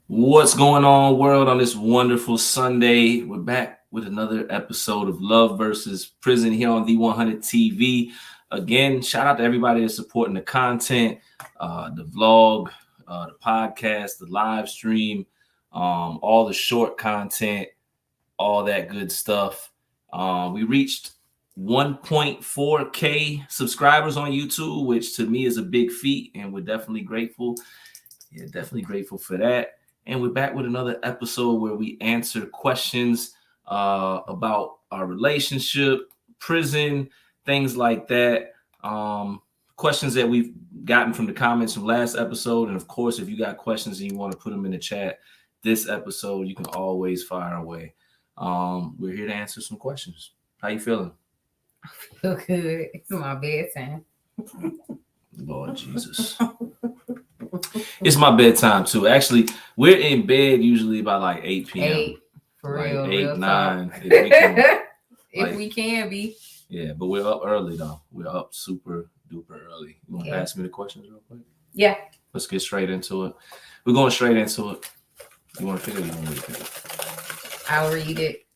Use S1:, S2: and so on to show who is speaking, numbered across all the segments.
S1: What's going on, world, on this wonderful Sunday? We're back with another episode of Love versus Prison here on the 100 TV. Again, shout out to everybody that's supporting the content, the vlog, the podcast, the live stream, all the short content, all that good stuff. We reached 1.4K subscribers on YouTube, which to me is a big feat, and we're definitely grateful. Yeah, definitely grateful for that. And we're back with another episode where we answer questions about our relationship, prison, things like that. Questions that we've gotten from the comments from last episode. And of course, if you got questions and you want to put them in the chat this episode, you can always fire away. We're here to answer some questions. How you feeling?
S2: I feel good. It's my bedtime.
S1: Lord Jesus. It's my bedtime too. Actually, we're in bed usually by like 8 p.m.
S2: 8, for
S1: like
S2: real.
S1: 8,
S2: real
S1: 9.
S2: Talk.
S1: If
S2: We can be.
S1: Yeah, but we're up early though. We're up super duper early. You want to ask me the questions real quick?
S2: Yeah.
S1: Let's get straight into it. We're going straight into it. You want to pick it? Or you want me to pick it?
S2: I'll read it.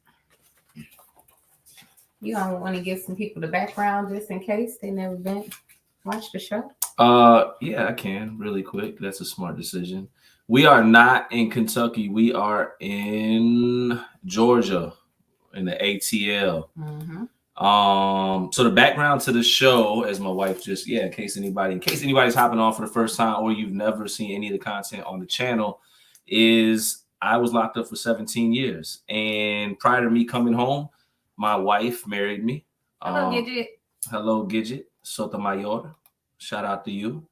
S2: You don't want to give some people the background just in case they never been watch the show?
S1: Yeah, I can really quick. That's a smart decision. We are not in Kentucky. We are in Georgia in the ATL.
S2: Mm-hmm.
S1: So the background to the show, as my wife just, in case anybody's hopping on for the first time or you've never seen any of the content on the channel, is I was locked up for 17 years. And prior to me coming home, my wife married me.
S2: Hello, Gidget.
S1: Hello, Gidget Sotomayor. Shout out to you.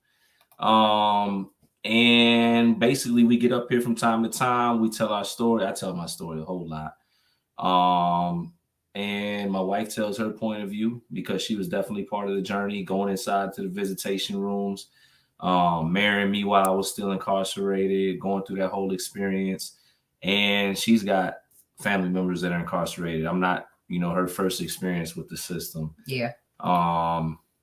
S1: And basically we get up here from time to time. We tell our story. I tell my story a whole lot. And my wife tells her point of view because she was definitely part of the journey, going inside to the visitation rooms, marrying me while I was still incarcerated, going through that whole experience. And she's got family members that are incarcerated. I'm not, her first experience with the system.
S2: Yeah.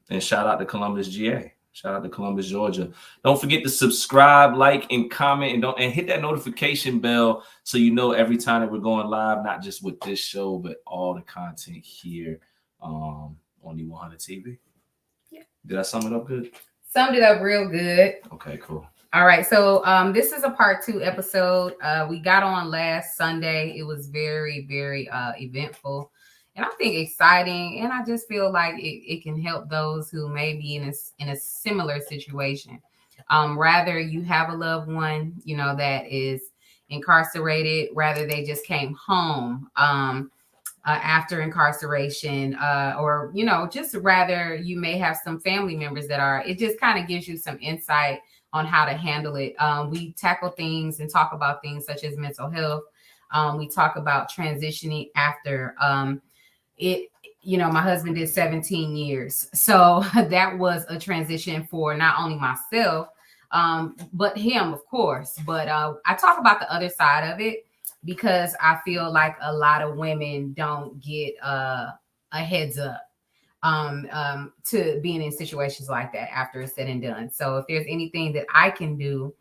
S1: And shout out to Columbus, GA. Shout out to Columbus, Georgia. Don't forget to subscribe, like, and comment, and hit that notification bell so you know every time that we're going live, not just with this show, but all the content here on the 100 TV.
S2: Yeah.
S1: Did I sum it up good?
S2: Summed it up real good.
S1: Okay, cool.
S2: All right, so this is a part 2 episode. We got on last Sunday. It was very, very eventful. And I think exciting, and I just feel like it can help those who may be in a similar situation. Rather you have a loved one, that is incarcerated, rather they just came home after incarceration, or just rather you may have some family members that are. It just kind of gives you some insight on how to handle it. We tackle things and talk about things such as mental health. We talk about transitioning after. My husband did 17 years. So that was a transition for not only myself, but him, of course. But I talk about the other side of it because I feel like a lot of women don't get a heads up to being in situations like that after it's said and done. So if there's anything that I can do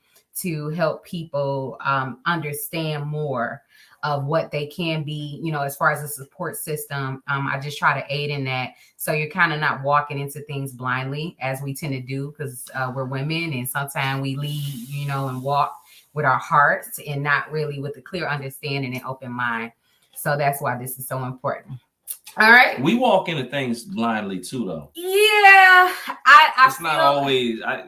S2: to help people understand more of what they can be, as far as a support system, I just try to aid in that. So you're kind of not walking into things blindly as we tend to do because we're women and sometimes we lead, and walk with our hearts and not really with a clear understanding and open mind. So that's why this is so important. All right.
S1: We walk into things blindly too, though.
S2: Yeah.
S1: It's not always, I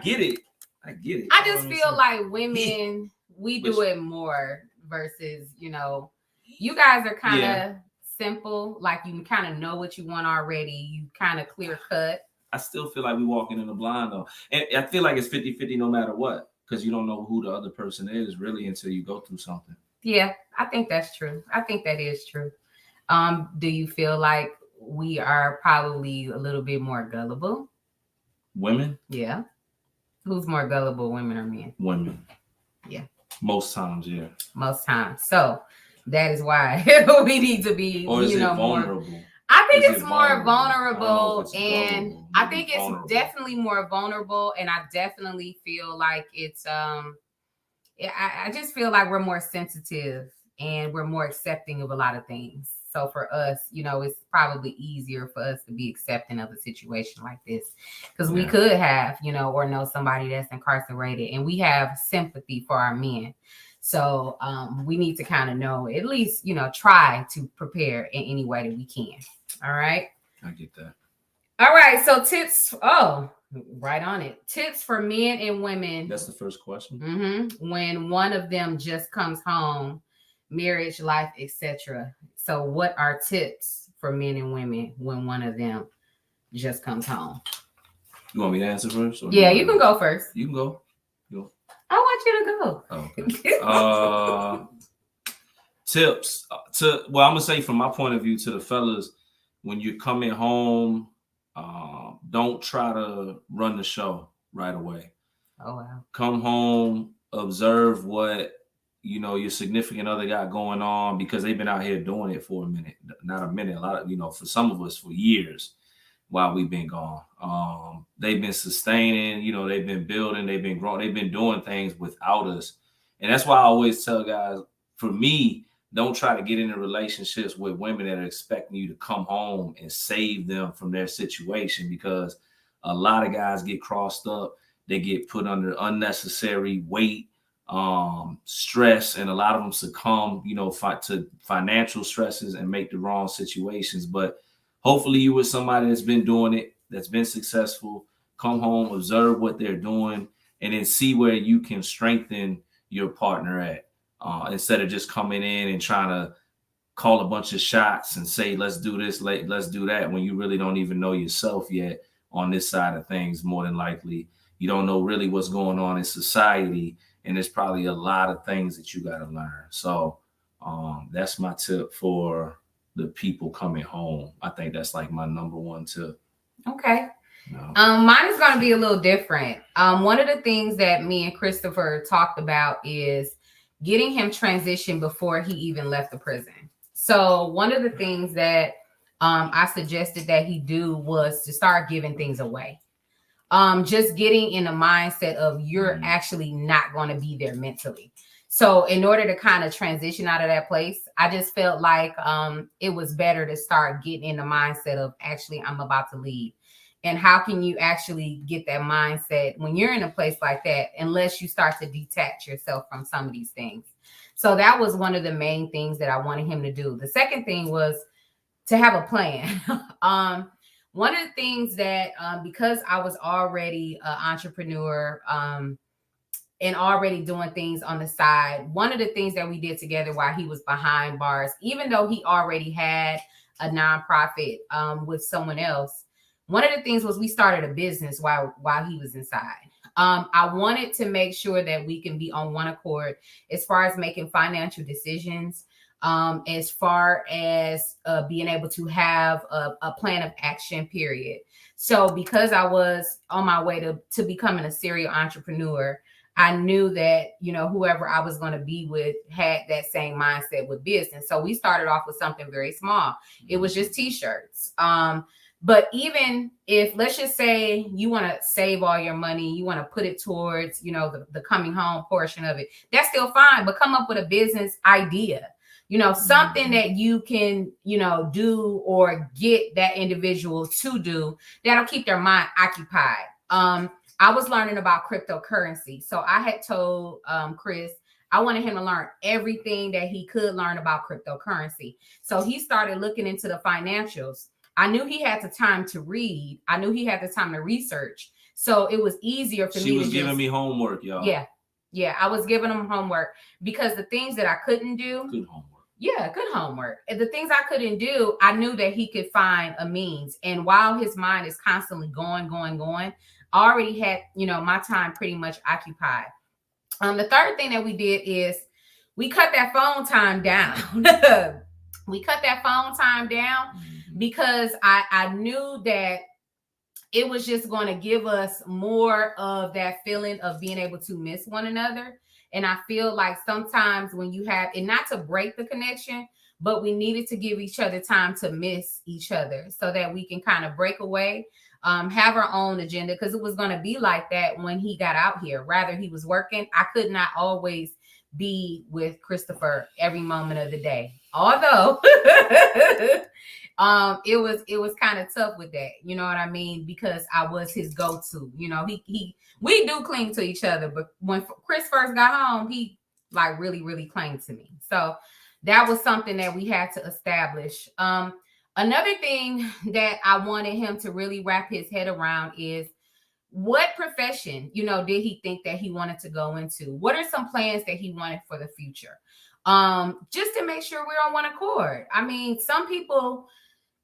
S1: get it.
S2: I just feel like women, we do it more versus, you guys are kind of simple. Like you kind of know what you want already. You kind of clear cut.
S1: I still feel like we walking in the blind though. And I feel like it's 50-50 no matter what, because you don't know who the other person is really until you go through something.
S2: Yeah, I think that's true. I think that is true. Do you feel like we are probably a little bit more gullible?
S1: Women?
S2: Yeah. Who's more gullible, women or men?
S1: Women.
S2: Yeah.
S1: Most times, yeah.
S2: Most times. So that is why we need to be,
S1: or is it vulnerable?
S2: More. I think it's more vulnerable, and I think it's definitely more vulnerable, and I definitely feel like it's I just feel like we're more sensitive and we're more accepting of a lot of things. So for us, it's probably easier for us to be accepting of a situation like this because we could have, or know somebody that's incarcerated, and we have sympathy for our men. So we need to kind of know, at least, try to prepare in any way that we can. All right.
S1: I get that.
S2: All right. So tips. Oh, right on it. Tips for men and women.
S1: That's the first question.
S2: Mm-hmm. When one of them just comes home, marriage, life, etc. So what are tips for men and women when one of them just comes home?
S1: You want me to answer first?
S2: Yeah, you can go first.
S1: You can go.
S2: I want you to go.
S1: Oh, okay. Tips I'm gonna say from my point of view to the fellas, when you're coming home, don't try to run the show right away.
S2: Oh wow.
S1: Come home, observe what your significant other got going on, because they've been out here doing it for a minute, not a minute, a lot of, for some of us for years while we've been gone. They've been sustaining, they've been building, they've been growing, they've been doing things without us. And that's why I always tell guys, for me, don't try to get into relationships with women that are expecting you to come home and save them from their situation, because a lot of guys get crossed up. They get put under unnecessary weight, stress, and a lot of them succumb, to financial stresses and make the wrong situations. But hopefully you with somebody that's been doing it, that's been successful. Come home, observe what they're doing, and then see where you can strengthen your partner at. Instead of just coming in and trying to call a bunch of shots and say, let's do this, let's do that, when you really don't even know yourself yet on this side of things. More than likely, you don't know really what's going on in society, and there's probably a lot of things that you got to learn. So that's my tip for the people coming home. I think that's like my number one tip.
S2: Okay. Mine is going to be a little different. One of the things that me and Christopher talked about is getting him transitioned before he even left the prison. So one of the things that I suggested that he do was to start giving things away. Just getting in the mindset of you're actually not going to be there mentally. So in order to kind of transition out of that place, I just felt like it was better to start getting in the mindset of actually I'm about to leave. And how can you actually get that mindset when you're in a place like that, unless you start to detach yourself from some of these things? So that was one of the main things that I wanted him to do. The second thing was to have a plan. One of the things that, because I was already an entrepreneur and already doing things on the side, one of the things that we did together while he was behind bars, even though he already had a nonprofit with someone else, one of the things was we started a business while he was inside. I wanted to make sure that we can be on one accord as far as making financial decisions, as far as being able to have a plan of action, period. So because I was on my way to becoming a serial entrepreneur, I knew that, whoever I was going to be with had that same mindset with business. So we started off with something very small. It was just t-shirts. But even if, let's just say you want to save all your money, you want to put it towards, the coming home portion of it, that's still fine. But come up with a business idea, something that you can, do or get that individual to do that'll keep their mind occupied. I was learning about cryptocurrency. So I had told Chris, I wanted him to learn everything that he could learn about cryptocurrency. So he started looking into the financials. I knew he had the time to read. I knew he had the time to research. So it was easier for me.
S1: She was giving me homework, y'all.
S2: Yeah. I was giving him homework because the things that I couldn't do.
S1: Good homework.
S2: Yeah, good homework. And the things I couldn't do, I knew that he could find a means. And while his mind is constantly going, I already had, my time pretty much occupied. The third thing that we did is we cut that phone time down. Because I knew that it was just going to give us more of that feeling of being able to miss one another. And I feel like sometimes when you have, and not to break the connection, but we needed to give each other time to miss each other so that we can kind of break away. have our own agenda, because it was going to be like that when he got out here. Rather, he was working. I could not always be with Christopher every moment of the day. Although it was kind of tough with that, you know what I mean? Because I was his go-to. You know, we do cling to each other, but when Chris first got home, he like really, really clung to me. So that was something that we had to establish. Another thing that I wanted him to really wrap his head around is, what profession, you know, did he think that he wanted to go into? What are some plans that he wanted for the future? Just to make sure we're on one accord. I mean, some people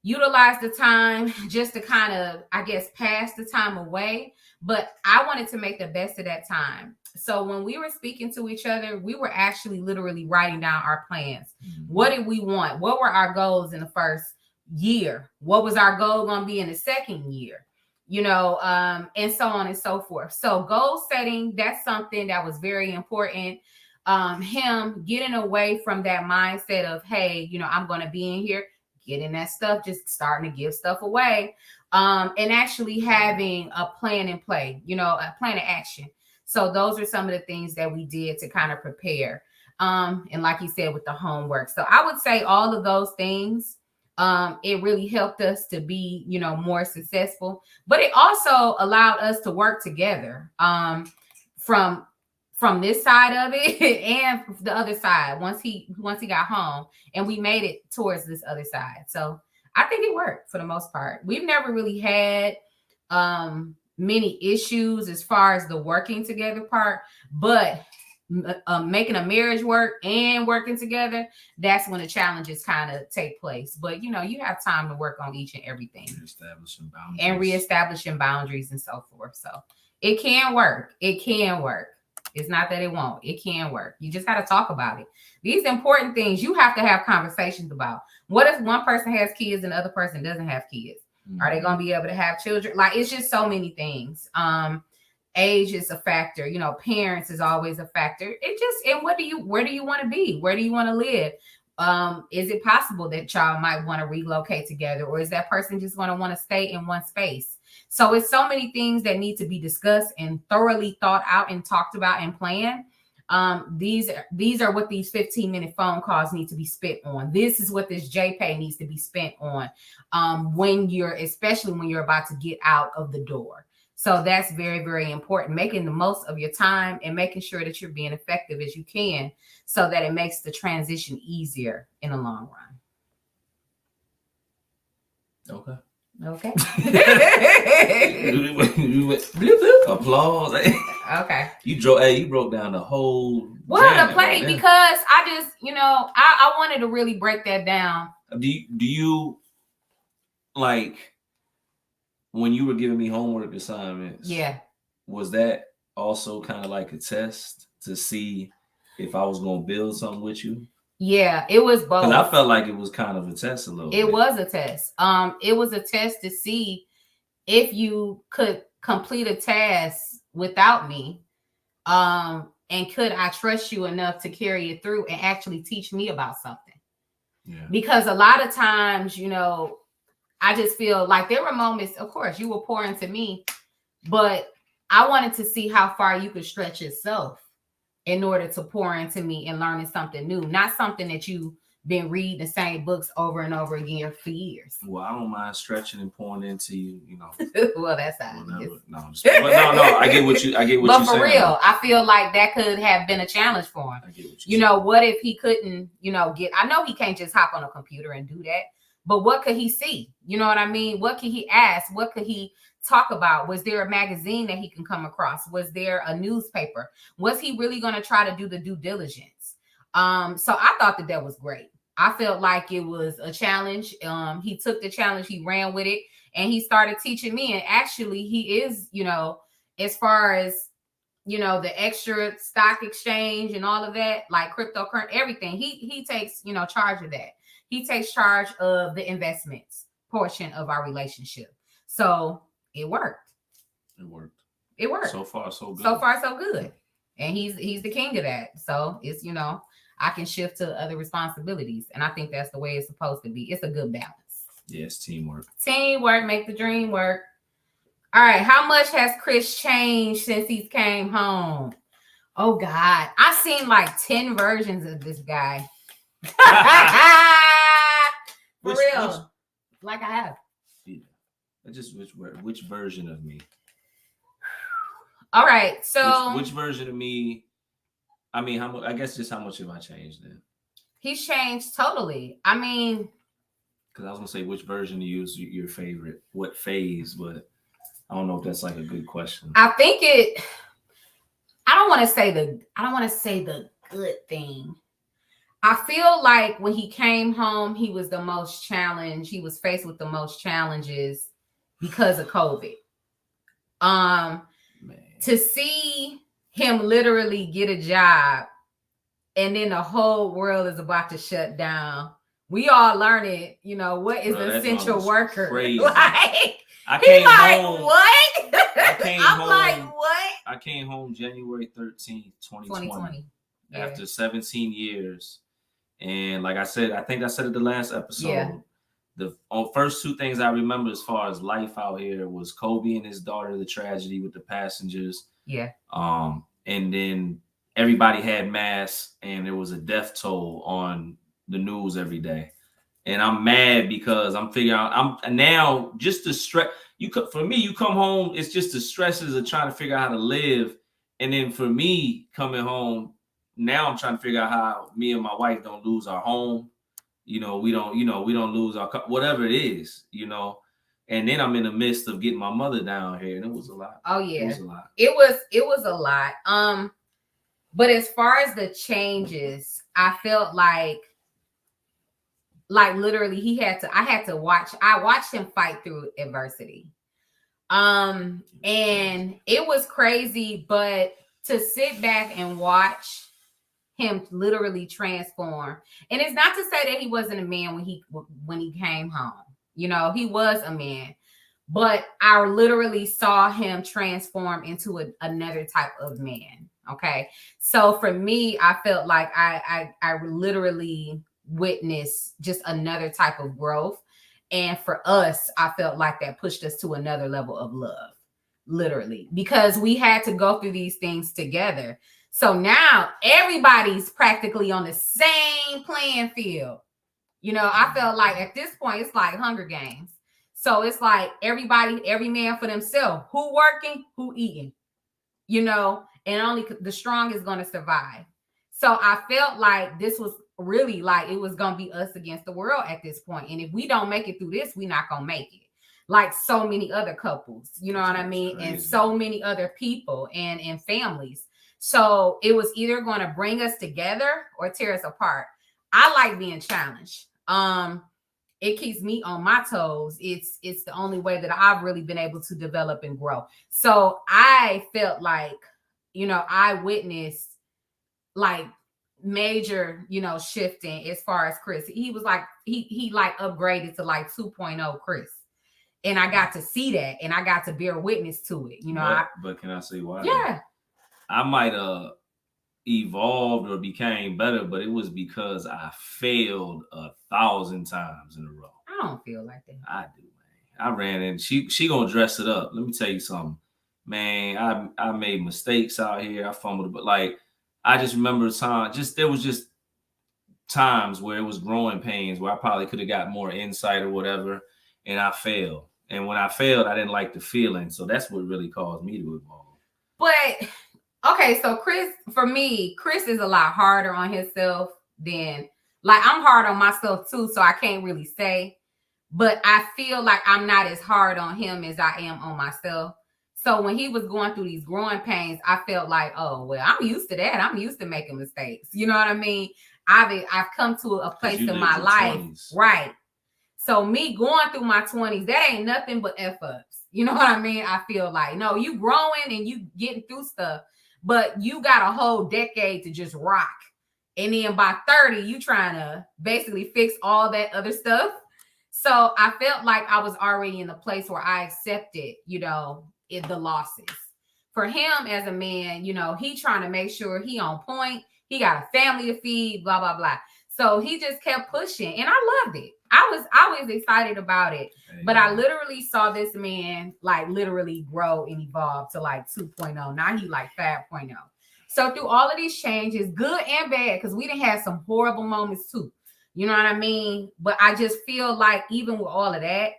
S2: utilize the time just to kind of, I guess, pass the time away. But I wanted to make the best of that time. So when we were speaking to each other, we were actually literally writing down our plans. What did we want? What were our goals in the first year? What was our goal going to be in the second year? You know, and so on and so forth. So goal setting, that's something that was very important. Him getting away from that mindset of, hey, you know, I'm going to be in here, getting that stuff, just starting to give stuff away, and actually having a plan in play, you know, a plan of action. So those are some of the things that we did to kind of prepare. And like you said, with the homework. So I would say all of those things, it really helped us to be, you know, more successful, but it also allowed us to work together, from this side of it and the other side once he got home, and we made it towards this other side. So I think it worked for the most part. We've never really had many issues as far as the working together part, but making a marriage work and working together, that's when the challenges kind of take place. But you know, you have time to work on each and everything, reestablishing boundaries and so forth. So it can work. It's not that it won't. It can work. You just got to talk about it. These important things you have to have conversations about. What if one person has kids and the other person doesn't have kids? Are they going to be able to have children? Like, it's just so many things. Age is a factor. You know, parents is always a factor. And where do you want to be? Where do you want to live? Is it possible that y'all might want to relocate together, or is that person just going to want to stay in one space? So it's so many things that need to be discussed and thoroughly thought out and talked about and planned. These are what these 15-minute phone calls need to be spent on. This is what this JPay needs to be spent on, especially when you're about to get out of the door. So that's very, very important, making the most of your time and making sure that you're being effective as you can, so that it makes the transition easier in the long run. Okay.
S1: Applause.
S2: Okay.
S1: You broke down the whole.
S2: Well, the play, because I just, you know, I wanted to really break that down.
S1: Do you like, when you were giving me homework assignments?
S2: Yeah.
S1: Was that also kind of like a test to see if I was going to build something with you?
S2: Yeah, it was both.
S1: Because I felt like it was kind of a test a little bit.
S2: It was a test. It was a test to see if you could complete a task without me. And could I trust you enough to carry it through and actually teach me about something?
S1: Yeah.
S2: Because a lot of times, you know, I just feel like there were moments, of course, you will pour into me, but I wanted to see how far you could stretch yourself in order to pour into me and learning something new, not something that you've been reading the same books over and over again for years.
S1: Well, I don't mind stretching and pouring into you, you know.
S2: Well, that's how.
S1: No, I get what you.
S2: But for real, I feel like that could have been a challenge for him.
S1: I get what
S2: you know, what if he couldn't, you know, I know he can't just hop on a computer and do that, but what could he see? You know what I mean? What could he ask? What could he talk about? Was there a magazine that he can come across? Was there a newspaper? Was he really going to try to do the due diligence? So I thought that was great. I felt like it was a challenge. He took the challenge, he ran with it, and he started teaching me. And actually, he is, you know, as far as, you know, the extra stock exchange and all of that, like cryptocurrency, everything, he takes, you know, charge of that. He takes charge of the investments portion of our relationship. So it worked. It worked. So far, so good. And he's the king of that. So it's, you know, I can shift to other responsibilities. And I think that's the way it's supposed to be. It's a good balance.
S1: Yeah, it's teamwork.
S2: Teamwork, make the dream work. All right. How much has Chris changed since he came home? Oh God, I've seen like 10 versions of this guy. For real. Like I have.
S1: Yeah. Just which version of me?
S2: All right. So
S1: which version of me? I mean, how much? I guess just how much have I changed then?
S2: He's changed totally. I mean,
S1: because I was gonna say which version of you is your favorite, what phase, but I don't know if that's like a good question.
S2: I think it. I don't want to say the good thing. I feel like when he came home, he was the most challenged. He was faced with the most challenges because of COVID. To see him literally get a job and then the whole world is about to shut down. We all learn it, what is an essential worker?
S1: Crazy.
S2: Like,
S1: I came
S2: home. What?
S1: I came home January 13th, 2020. After 17 years. And like I said, I think I said it the last episode. Yeah. The first two things I remember as far as life out here was Kobe and his daughter, the tragedy with the passengers.
S2: Yeah.
S1: And then everybody had masks and there was a death toll on the news every day. And I'm mad because I'm figuring out I'm now just the stress. For me, you come home, it's just the stresses of trying to figure out how to live. And then for me coming home, now I'm trying to figure out how me and my wife don't lose our home. We don't lose our whatever it is, And then I'm in the midst of getting my mother down here, and it was a lot.
S2: Oh yeah,
S1: it was a lot.
S2: It was a lot. But as far as the changes, I felt like literally I watched him fight through adversity. And it was crazy, but to sit back and watch him literally transform. And it's not to say that he wasn't a man when he came home. He was a man. But I literally saw him transform into another type of man. Okay. So for me, I felt like I literally witnessed just another type of growth. And for us, I felt like that pushed us to another level of love, literally, because we had to go through these things together. So now everybody's practically on the same playing field. I felt like at this point, it's like Hunger Games. So it's like every man for themselves, who working, who eating, and only the strong is going to survive. So I felt like this was really like it was going to be us against the world at this point. And if we don't make it through this, we're not going to make it. Like so many other couples, you know what I mean? Crazy. And so many other people and families. So it was either going to bring us together or tear us apart. I like being challenged. It keeps me on my toes. It's the only way that I've really been able to develop and grow. So I felt like, I witnessed like major, shifting as far as Chris. He was like, he like upgraded to like 2.0 Chris. And I got to see that and I got to bear witness to it.
S1: But can I say why?
S2: Yeah.
S1: I might have evolved or became better, but it was because I failed 1,000 times in a row.
S2: I don't feel like that.
S1: I do, man. I ran in. She gonna dress it up. Let me tell you something, man. I made mistakes out here. I fumbled, but like I just remember there was just times where it was growing pains where I probably could have got more insight or whatever, and I failed. And when I failed, I didn't like the feeling. So that's what really caused me to evolve.
S2: But okay, so for me, Chris is a lot harder on himself than like I'm hard on myself too, so I can't really say. But I feel like I'm not as hard on him as I am on myself. So when he was going through these growing pains, I felt like, oh, well, I'm used to that. I'm used to making mistakes. You know what I mean? I've come to a place in my life, 20s. Right? So me going through my 20s, that ain't nothing but F-ups. You know what I mean? I feel like, no, you growing and you getting through stuff, but you got a whole decade to just rock. And then by 30, you trying to basically fix all that other stuff. So I felt like I was already in the place where I accepted, the losses. For him as a man, he trying to make sure he on point. He got a family to feed, blah, blah, blah. So he just kept pushing, and I loved it. I was excited about it. But I literally saw this man like literally grow and evolve to like 2.0. Now he like 5.0. So through all of these changes, good and bad, because we didn't have some horrible moments too. You know what I mean? But I just feel like even with all of that,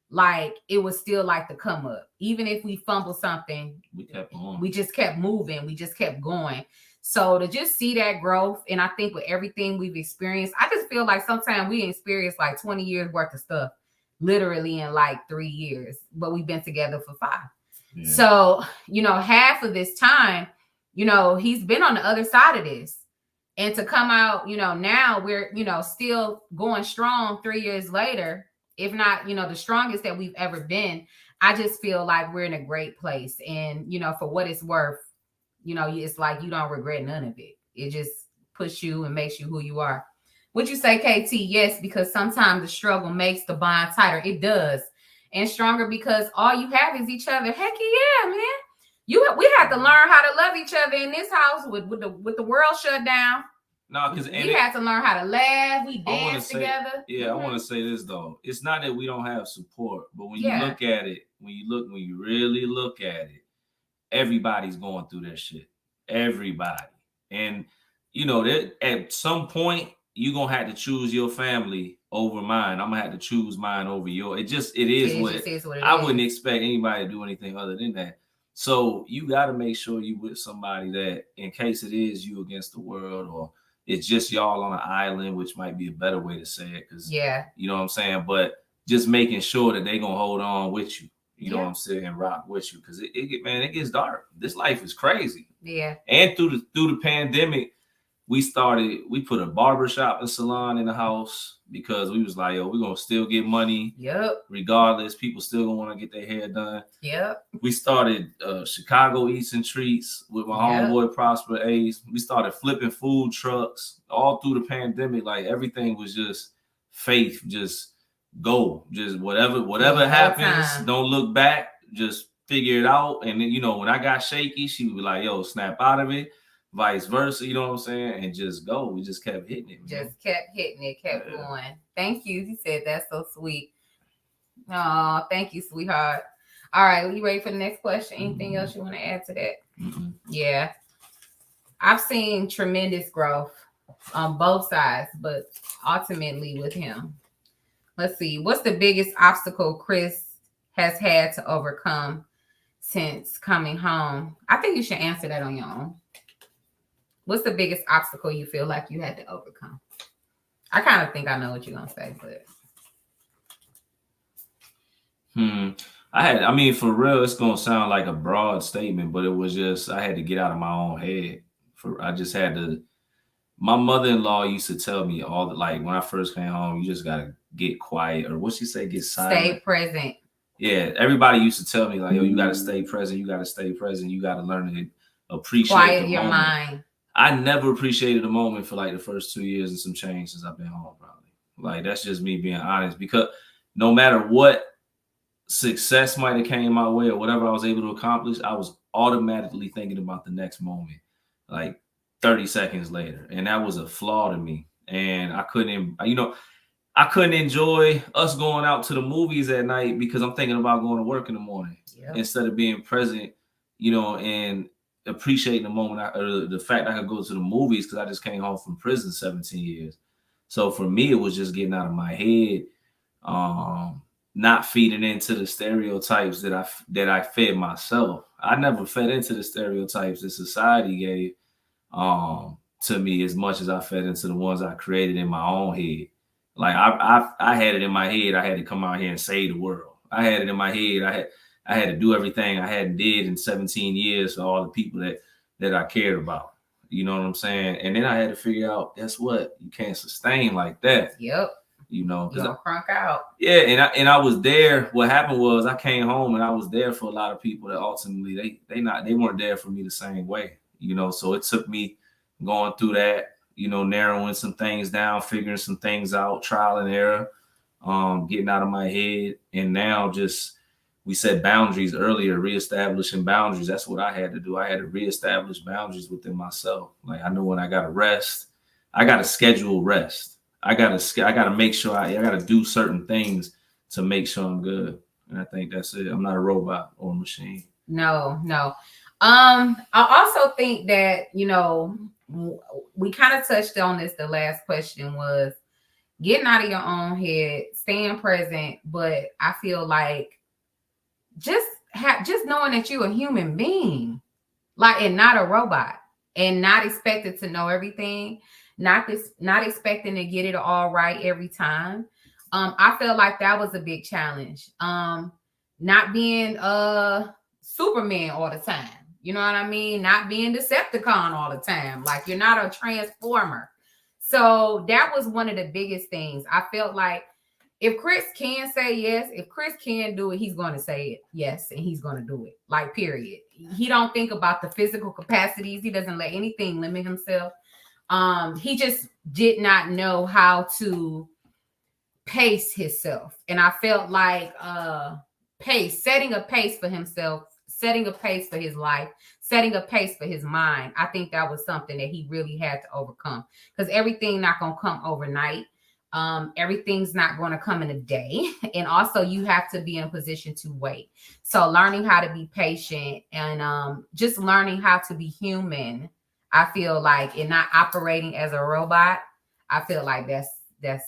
S2: like it was still like the come up. Even if we fumbled something,
S1: we kept on.
S2: We just kept moving. We just kept going. So to just see that growth, and I think with everything we've experienced, I just feel like sometimes we experience like 20 years worth of stuff literally in like 3 years, but we've been together for 5. Yeah. So, you know, half of this time, you know, he's been on the other side of this. And to come out, you know, now we're, you know, still going strong 3 years later, if not, you know, the strongest that we've ever been. I just feel like we're in a great place. And, you know, for what it's worth, you know, it's like you don't regret none of it. It just puts you and makes you who you are. Would you say, KT? Yes, because sometimes the struggle makes the bond tighter. It does. And stronger because all you have is each other. Heck yeah, man. We had to learn how to love each other in this house with the world shut down.
S1: No, because
S2: we had to learn how to laugh. We danced together.
S1: Yeah, I want to say this though. It's not that we don't have support, but when you look at it, when you really look at it, everybody's going through that shit. Everybody. And you know, that at some point you're gonna have to choose your family over mine. I'm gonna have to choose mine over yours. It is what it is. I wouldn't expect anybody to do anything other than that. So you got to make sure you with somebody that, in case it is you against the world, or it's just y'all on an island, which might be a better way to say it, because you know what I'm saying. But just making sure that they gonna hold on with you. You know what I'm saying, and rock with you, because it gets dark. This life is crazy. Yeah. And through the pandemic, we put a barbershop and salon in the house because we was like, yo, we're gonna still get money. Yep. Regardless, people still gonna want to get their hair done. Yep. We started Chicago Eats and Treats with my homeboy Prosper Ace. We started flipping food trucks all through the pandemic. Like everything was just faith, just go, just whatever happens, don't look back, just figure it out. And then, you know, when I got shaky, she would be like, yo, snap out of it, vice versa, you know what I'm saying, and just go. We just kept hitting it, man. Kept hitting it, kept going. Thank you. He said that's so sweet. Oh, thank you, sweetheart. All right, you ready for the next question? Anything else you want to add to that? Yeah, I've seen tremendous growth on both sides, but ultimately with him. Let's see. What's the biggest obstacle Chris has had to overcome since coming home? I think you should answer that on your own. What's the biggest obstacle you feel like you had to overcome? I kind of think I know what you're going to say, but. I mean, for real, it's going to sound like a broad statement, but it was just, I had to get out of my own head. I just had to. My mother-in-law used to tell me like when I first came home, you just got to get quiet, or what she say, get silent. Stay present. Yeah, everybody used to tell me like, yo, you got to stay present. You got to stay present. You got to learn to appreciate quiet your mind. I never appreciated the moment for like the first 2 years and some change since I've been home, probably. Like, that's just me being honest, because no matter what success might have came my way or whatever I was able to accomplish, I was automatically thinking about the next moment. Like, 30 seconds later, and that was a flaw to me. And I couldn't enjoy us going out to the movies at night because I'm thinking about going to work in the morning instead of being present, you know, and appreciating the moment, or the fact I could go to the movies because I just came home from prison 17 years. So for me, it was just getting out of my head, not feeding into the stereotypes that I fed myself. I never fed into the stereotypes that society gave to me as much as I fed into the ones I created in my own head. Like I had it in my head, I had to come out here and save the world. I had it in my head, I had to do everything I hadn't did in 17 years for all the people that I cared about. You know what I'm saying? And then I had to figure out, guess what? You can't sustain like that. Yep. You know, because I crunk out. Yeah, and I was there. What happened was I came home and I was there for a lot of people that ultimately they weren't there for me the same way. You know, so it took me going through that, you know, narrowing some things down, figuring some things out, trial and error, getting out of my head. And now we said boundaries earlier, reestablishing boundaries. That's what I had to do. I had to reestablish boundaries within myself. Like, I knew when I got to rest. I got to schedule rest. I gotta make sure I gotta do certain things to make sure I'm good. And I think that's it. I'm not a robot or a machine.
S2: No. I also think that, we kind of touched on this. The last question was getting out of your own head, staying present. But I feel like just knowing that you're a human being, like, and not a robot, and not expected to know everything, not expecting to get it all right every time. I feel like that was a big challenge. Not being Superman all the time. You know what I mean? Not being Decepticon all the time. Like, you're not a transformer. So that was one of the biggest things. I felt like if Chris can say yes, if Chris can do it, he's going to say it yes, and he's going to do it. Like, period. He don't think about the physical capacities. He doesn't let anything limit himself. He just did not know how to pace himself. And I felt like setting a pace for himself, setting a pace for his life, setting a pace for his mind. I think that was something that he really had to overcome, because everything not going to come overnight. Everything's not going to come in a day. And also you have to be in a position to wait. So learning how to be patient and just learning how to be human, I feel like, and not operating as a robot. I feel like that's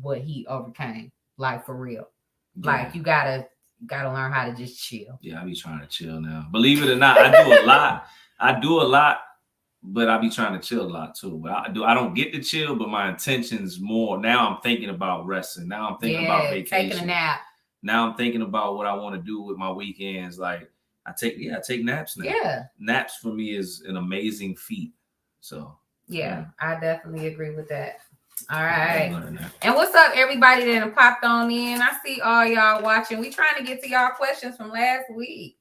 S2: what he overcame, like, for real. Yeah. Like, you gotta learn how to just chill.
S1: Yeah, I be trying to chill now. Believe it or not, I do a lot. But I be trying to chill a lot too. But I don't get to chill, but my intention's more. Now I'm thinking about resting. Now I'm thinking about vacation.
S2: Taking a nap.
S1: Now I'm thinking about what I want to do with my weekends. Like, I take naps now.
S2: Yeah.
S1: Naps for me is an amazing feat. So
S2: yeah. I definitely agree with that. All right. And what's up, everybody that popped on in? I see all y'all watching. We trying to get to y'all questions from last week.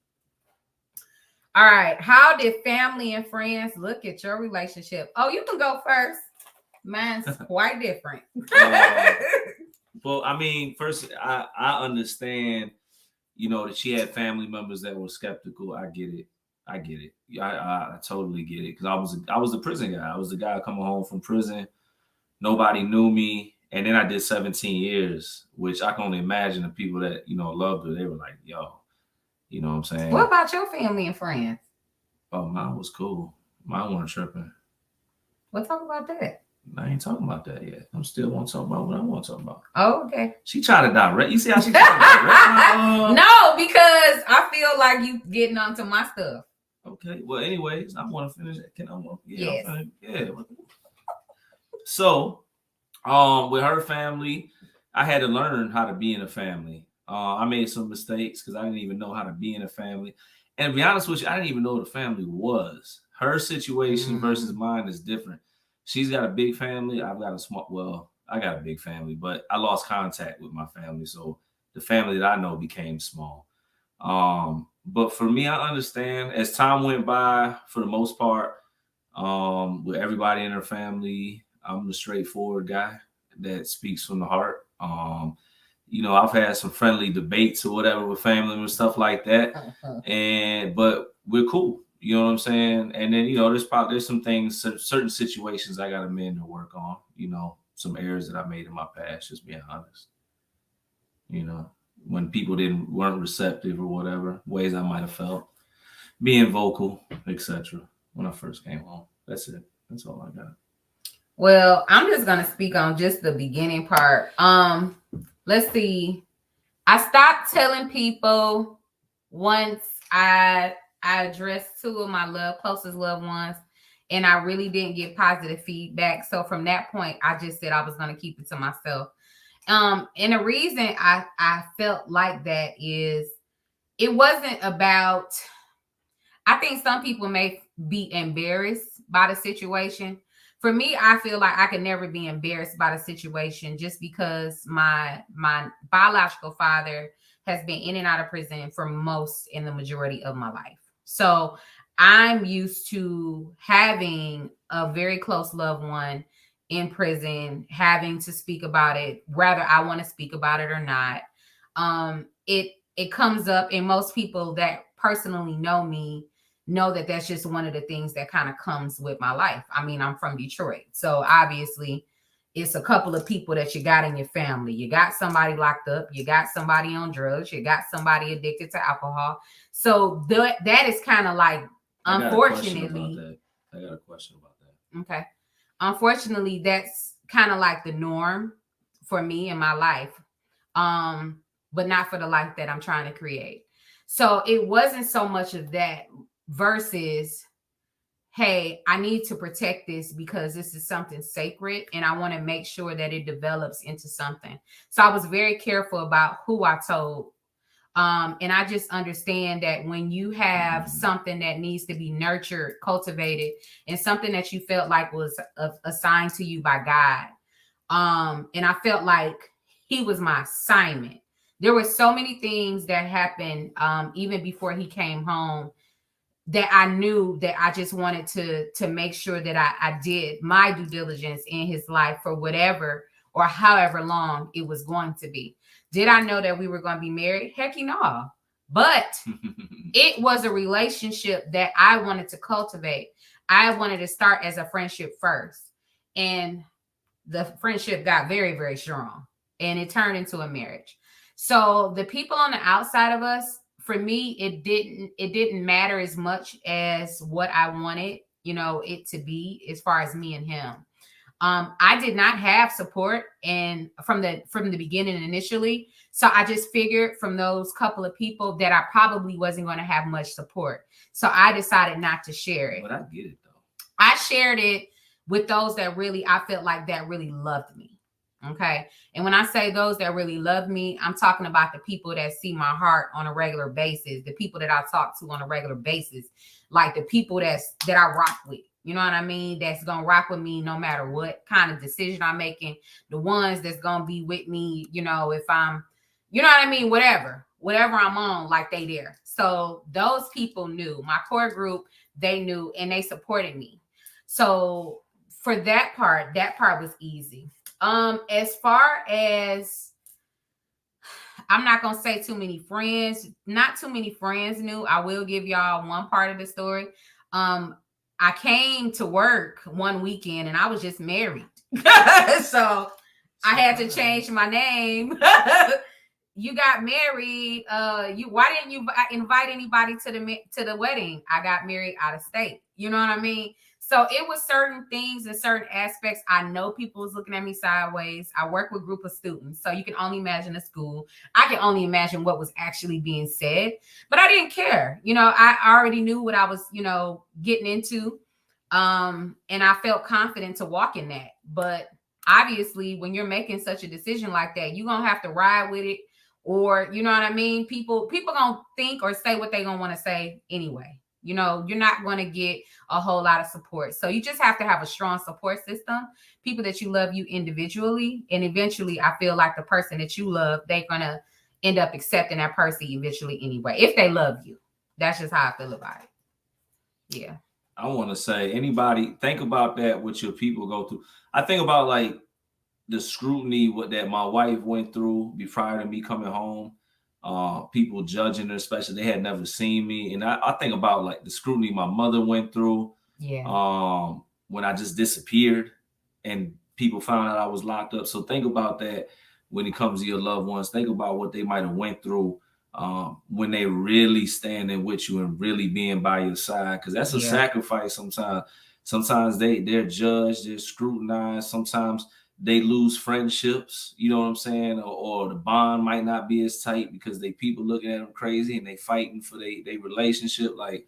S2: All right. How did family and friends look at your relationship? Oh, you can go first. Mine's quite different.
S1: Well, I mean, first, I understand, that she had family members that were skeptical. I get it. I totally get it, because I was the prison guy. I was the guy coming home from prison. Nobody knew me. And then I did 17 years, which I can only imagine the people that, loved her. They were like, yo, you know what I'm saying?
S2: What about your family and friends?
S1: Oh, mine was cool. Mine wasn't tripping.
S2: We'll talk about that.
S1: I ain't talking about that yet. I'm still want to talk about what I want to talk about.
S2: Oh, okay.
S1: She tried to direct. You see how she tried to direct?
S2: No, because I feel like you getting onto my stuff.
S1: Okay. Well, anyways, I want to finish it.
S2: Yes.
S1: Yeah. So, with her family, I had to learn how to be in a family. I made some mistakes because I didn't even know how to be in a family. And to be honest with you, I didn't even know what a family was. Her situation versus mine is different. She's got a big family. I've got I got a big family, but I lost contact with my family. So the family that I know became small. But for me, I understand as time went by, for the most part, with everybody in her family, I'm the straightforward guy that speaks from the heart. I've had some friendly debates or whatever with family and stuff like that. But we're cool. You know what I'm saying? And then, there's some things, certain situations I got to mend or work on, some errors that I made in my past, just being honest. When people weren't receptive or whatever, ways I might have felt, being vocal, etc. when I first came home. That's it. That's all I got.
S2: Well, I'm just going to speak on just the beginning part. Let's see. I stopped telling people once I addressed two of my closest loved ones, and I really didn't get positive feedback. So from that point, I just said I was going to keep it to myself. And the reason I felt like that is it wasn't about, I think some people may be embarrassed by the situation. For me, I feel like I could never be embarrassed by the situation, just because my biological father has been in and out of prison for most and the majority of my life. So I'm used to having a very close loved one in prison, having to speak about it, whether I want to speak about it or not. It comes up, and most people that personally know me know that that's just one of the things that kind of comes with my life. I mean, I'm from Detroit, so obviously it's a couple of people that you got in your family. You got somebody locked up, you got somebody on drugs, you got somebody addicted to alcohol. So that is kind of like, unfortunately,
S1: I got a question about that.
S2: Okay. Unfortunately, that's kind of like the norm for me in my life. But not for the life that I'm trying to create. So it wasn't so much of that versus, hey, I need to protect this because this is something sacred and I want to make sure that it develops into something. So I was very careful about who I told. And I just understand that when you have something that needs to be nurtured, cultivated, and something that you felt like was assigned to you by God, and I felt like he was my assignment. There were so many things that happened even before he came home that I knew that I just wanted to make sure that I did my due diligence in his life for whatever or however long it was going to be. Did I know that we were going to be married? Heck, no. But it was a relationship that I wanted to cultivate. I wanted to start as a friendship first. And the friendship got very, very strong. And it turned into a marriage. So the people on the outside of us, for me, it didn't matter as much as what I wanted, it to be as far as me and him. I did not have support and from the beginning initially. So I just figured from those couple of people that I probably wasn't going to have much support. So I decided not to share it.
S1: But I get it though.
S2: I shared it with those that really, I felt like that really loved me. Okay. And when I say those that really love me, I'm talking about the people that see my heart on a regular basis, the people that I talk to on a regular basis, like the people that I rock with. You know what I mean? That's going to rock with me no matter what kind of decision I'm making. The ones that's going to be with me, if I'm, you know what I mean? Whatever I'm on, like they there. So those people knew. My core group, they knew and they supported me. So for that part was easy. As far as, I'm not going to say too many friends, not too many friends knew. I will give y'all one part of the story. I came to work one weekend and I was just married. So I had to change my name. You got married. Why didn't you invite anybody to the wedding? I got married out of state. You know what I mean? So it was certain things and certain aspects. I know people was looking at me sideways. I work with a group of students. So you can only imagine a school. I can only imagine what was actually being said. But I didn't care. I already knew what I was, getting into. And I felt confident to walk in that. But obviously, when you're making such a decision like that, you're going to have to ride with it. Or, you know what I mean? People going to think or say what they're going to want to say anyway. You're not going to get a whole lot of support. So you just have to have a strong support system, people that you love you individually. And eventually, I feel like the person that you love, they're going to end up accepting that person eventually anyway, if they love you. That's just how I feel about it. Yeah.
S1: I want to say, anybody, think about that, what your people go through. I think about like the scrutiny that my wife went through prior to me coming home. People judging her, especially they had never seen me. And I think about like the scrutiny my mother went through.
S2: Yeah.
S1: When I just disappeared and people found out I was locked up. So think about that when it comes to your loved ones. Think about what they might have went through when they really standing with you and really being by your side. Because that's a sacrifice sometimes. Sometimes they're judged, they're scrutinized. Sometimes they lose friendships, you know what I'm saying? Or the bond might not be as tight because they people looking at them crazy and they fighting for their relationship. Like,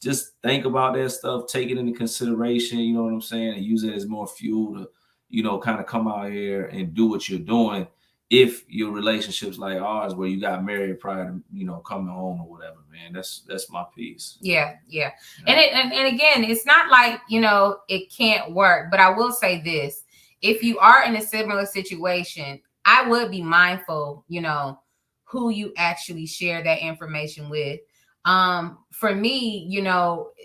S1: just think about that stuff, take it into consideration, you know what I'm saying? And use it as more fuel to, kind of come out here and do what you're doing. If your relationship's like ours, where you got married prior to, coming home or whatever, man, that's my piece.
S2: Yeah. And again, it's not like, it can't work, but I will say this. If you are in a similar situation, I would be mindful, who you actually share that information with. For me,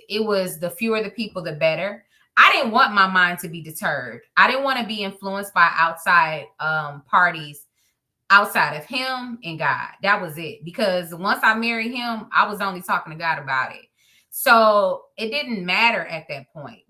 S2: it was the fewer the people, the better. I didn't want my mind to be deterred. I didn't want to be influenced by outside parties outside of him and God. That was it. Because once I married him, I was only talking to God about it. So it didn't matter at that point.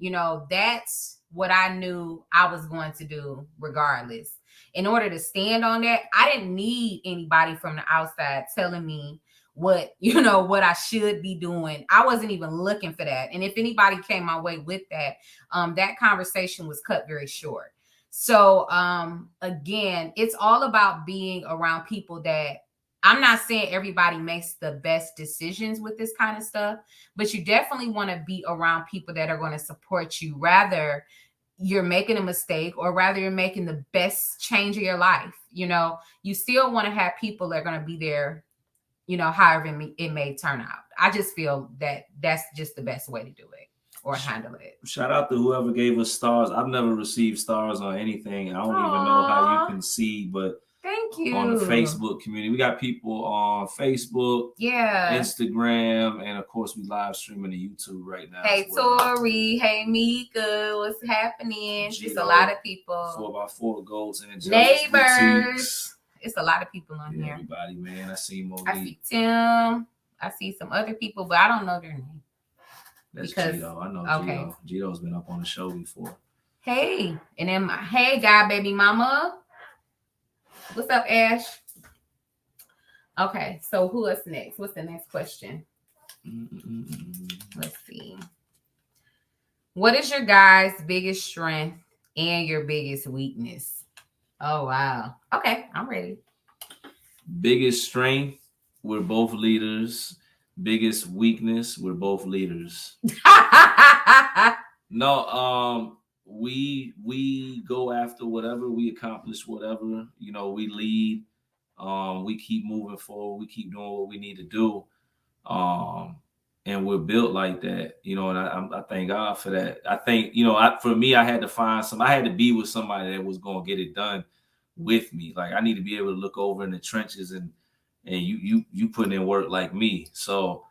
S2: That's what I knew I was going to do regardless. In order to stand on that, I didn't need anybody from the outside telling me what I should be doing. I wasn't even looking for that. And if anybody came my way with that, that conversation was cut very short. So again, it's all about being around people that, I'm not saying everybody makes the best decisions with this kind of stuff, but you definitely want to be around people that are going to support you, rather you're making a mistake or rather you're making the best change of your life. You still want to have people that are going to be there, however it may turn out. I just feel that that's just the best way to do it or handle it.
S1: Shout out to whoever gave us stars. I've never received stars on anything. I don't even know how you can see, but
S2: thank you.
S1: On the Facebook community, we got people on Facebook, Instagram, and of course we live streaming to YouTube right now.
S2: Hey Tori, hey Mika, what's happening? Just a lot of people.
S1: 4x4 Goats and
S2: neighbors. It's a lot of people on here.
S1: Everybody, man. I see Monique.
S2: I see Tim. I see some other people, but I don't know their name.
S1: That's Gito. I know Gito. Gito's been up on the show before.
S2: Hey, and then hey, God, baby mama. What's up, Ash? Okay, so who is next? What's the next question? Let's see. What is your guys' biggest strength and your biggest weakness? Oh, wow. Okay, I'm ready.
S1: Biggest strength, we're both leaders. Biggest weakness, we're both leaders. No, we go after whatever, we accomplish whatever, we lead, we keep moving forward, we keep doing what we need to do, and we're built like that, and I thank God for that. I think, for me, I had to be with somebody that was going to get it done with me. Like, I need to be able to look over in the trenches and you put in work like me. So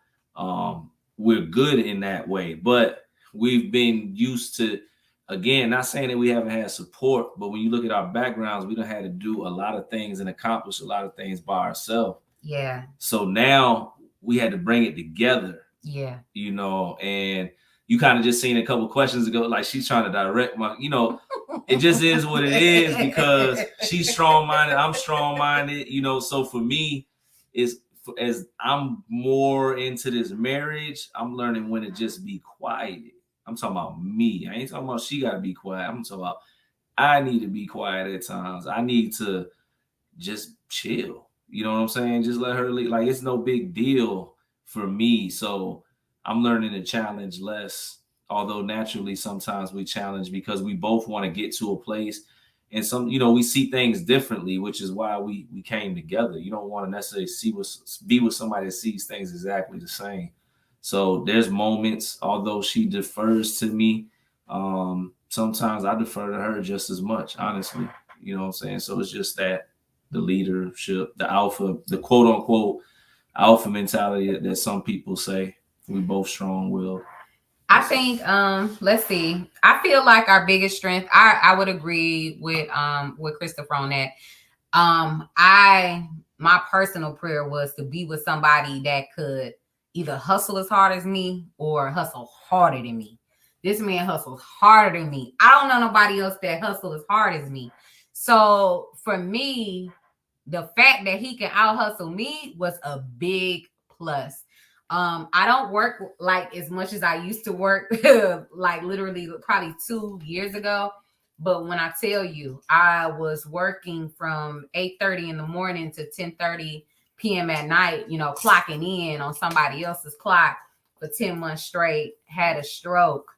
S1: we're good in that way, but we've been used to, again, not saying that we haven't had support, but when you look at our backgrounds, we done had to do a lot of things and accomplish a lot of things by ourselves.
S2: Yeah.
S1: So now we had to bring it together.
S2: Yeah.
S1: And you kind of just seen a couple questions ago, like she's trying to direct my, it just is what it is because she's strong-minded, I'm strong-minded, so for me, as I'm more into this marriage, I'm learning when to just be quiet. I'm talking about me. I ain't talking about she got to be quiet. I'm talking about I need to be quiet at times. I need to just chill. You know what I'm saying? Just let her lead. Like, it's no big deal for me. So I'm learning to challenge less. Although naturally sometimes we challenge because we both want to get to a place. And we see things differently, which is why we came together. You don't want to necessarily be with somebody that sees things exactly the same. So there's moments, although she defers to me, sometimes I defer to her just as much, honestly. You know what I'm saying? So it's just that the leadership, the alpha, the quote unquote alpha mentality that some people say. We both strong-willed.
S2: I think, let's see. I feel like our biggest strength, I would agree with Christopher on that. My personal prayer was to be with somebody that could either hustle as hard as me or hustle harder than me. This man hustles harder than me. I don't know nobody else that hustles as hard as me. So for me, the fact that he can out hustle me was a big plus. I don't work like as much as I used to work, like literally probably 2 years ago. But when I tell you, I was working from 8:30 in the morning to 10:30 p.m. at night, clocking in on somebody else's clock for 10 months straight, had a stroke,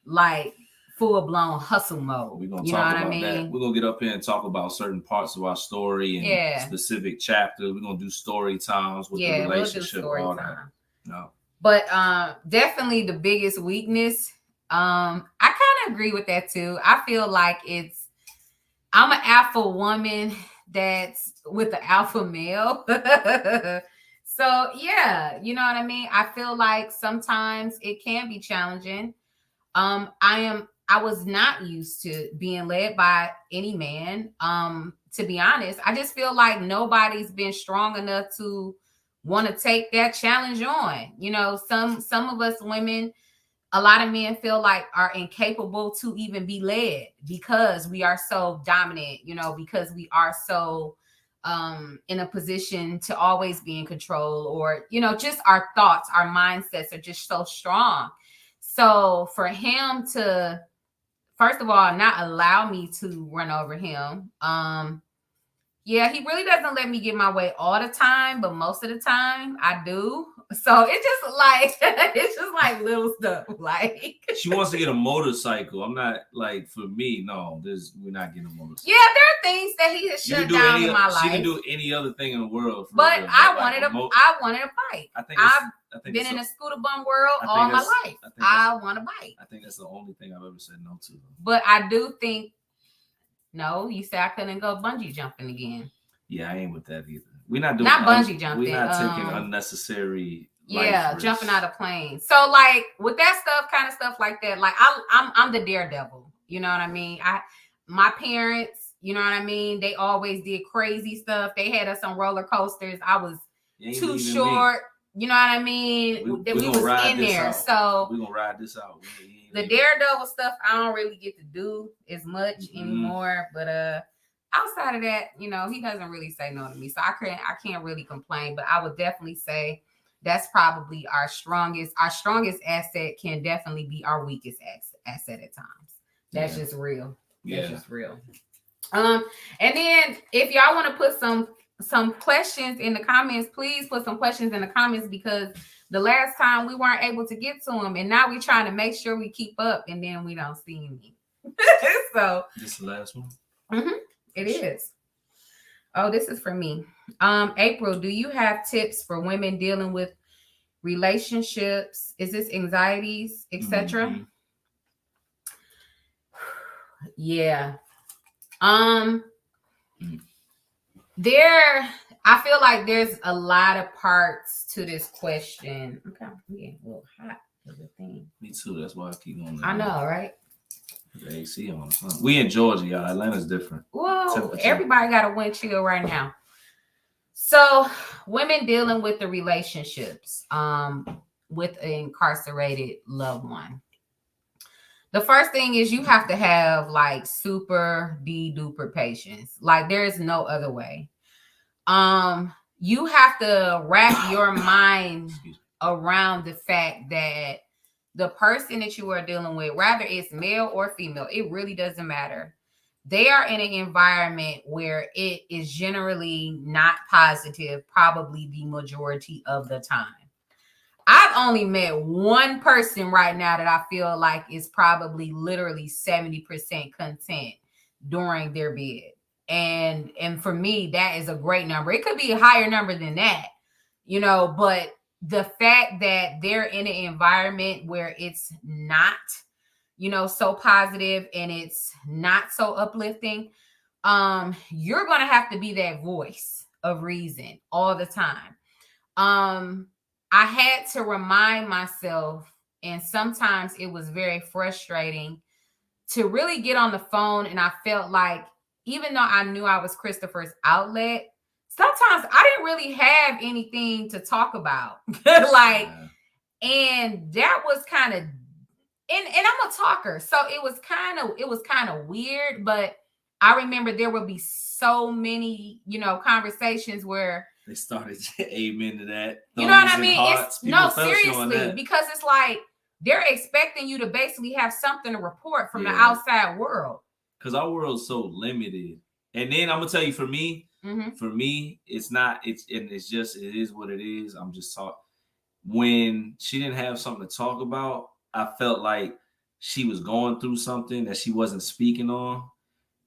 S2: like full-blown hustle mode.
S1: We're going to talk about that. We're going to get up here and talk about certain parts of our story and specific chapters. We're going to do story times with the relationship.
S2: We'll do story time. No. But definitely the biggest weakness, I kind of agree with that too. I feel like I'm an alpha woman that's with the alpha male. So yeah, you know what I mean? I feel like sometimes it can be challenging. I was not used to being led by any man. To be honest, I just feel like nobody's been strong enough to want to take that challenge on. You know, some of us women, a lot of men feel like are incapable to even be led because we are so dominant, you know, because we are so in a position to always be in control, or, you know, just our thoughts, our mindsets are just so strong. So for him to, first of all, not allow me to run over him, yeah, he really doesn't let me get my way all the time, but most of the time I do. So it's just like it's just like little stuff. Like
S1: she wants to get a motorcycle. I'm not like, for me, no, we're not getting a motorcycle.
S2: Yeah, there are things that he has shut down in my life.
S1: She can do any other thing in the world.
S2: But real, I wanted a bike. I've been in a scooter bum world all my life. I want a bike.
S1: I think that's the only thing I've ever said no to.
S2: But I do think, no, you said I couldn't go bungee jumping again.
S1: Yeah, I ain't with that either. We're not doing
S2: bungee jumping.
S1: We're not taking unnecessary.
S2: Yeah, jumping out of planes. So like with that stuff, kind of stuff like that, like I'm the daredevil. You know what I mean? My parents, you know what I mean? They always did crazy stuff. They had us on roller coasters. I was too short. You know what I mean? We was in there.
S1: Out.
S2: So
S1: we're gonna ride this out.
S2: The daredevil stuff I don't really get to do as much anymore. But outside of that, you know, he doesn't really say no to me. So I can't really complain. But I would definitely say that's probably our strongest. Our strongest asset can definitely be our weakest asset at times. That's just real. That's just real. And then if y'all want to put some questions in the comments, please put some questions in the comments, because the last time we weren't able to get to them, and now we're trying to make sure we keep up, and then we don't see any. So
S1: this is the last one.
S2: It is. Oh, this is for me. April, do you have tips for women dealing with relationships? Is this anxieties, etc.? Yeah. I feel like there's a lot of parts to this question. Okay, I'm getting a little hot as a thing.
S1: Me too. That's why I keep on.
S2: I know, right?
S1: The AC on. We in Georgia, y'all. Atlanta's different.
S2: Well, everybody got a wind chill right now. So, women dealing with the relationships with an incarcerated loved one. The first thing is you have to have like super duper patience. Like there is no other way. You have to wrap your mind around the fact that the person that you are dealing with, whether it's male or female, it really doesn't matter. They are in an environment where it is generally not positive, probably the majority of the time. I've only met one person right now that I feel like is probably literally 70% content during their bed. And for me, that is a great number. It could be a higher number than that, you know, but the fact that they're in an environment where it's not, you know, so positive and it's not so uplifting, you're going to have to be that voice of reason all the time. I had to remind myself, and sometimes it was very frustrating to really get on the phone. And I felt like, even though I knew I was Christopher's outlet, sometimes I didn't really have anything to talk about. And that was kind of, and I'm a talker. So it was kind of weird, but I remember there would be so many, you know, conversations where
S1: they started amen to that.
S2: You know what I mean? Seriously, because it's like they're expecting you to basically have something to report from the outside world.
S1: Because our world's so limited. And then I'm gonna tell you, for me, it's not. It is what it is. I'm just talking. When she didn't have something to talk about, I felt like she was going through something that she wasn't speaking on,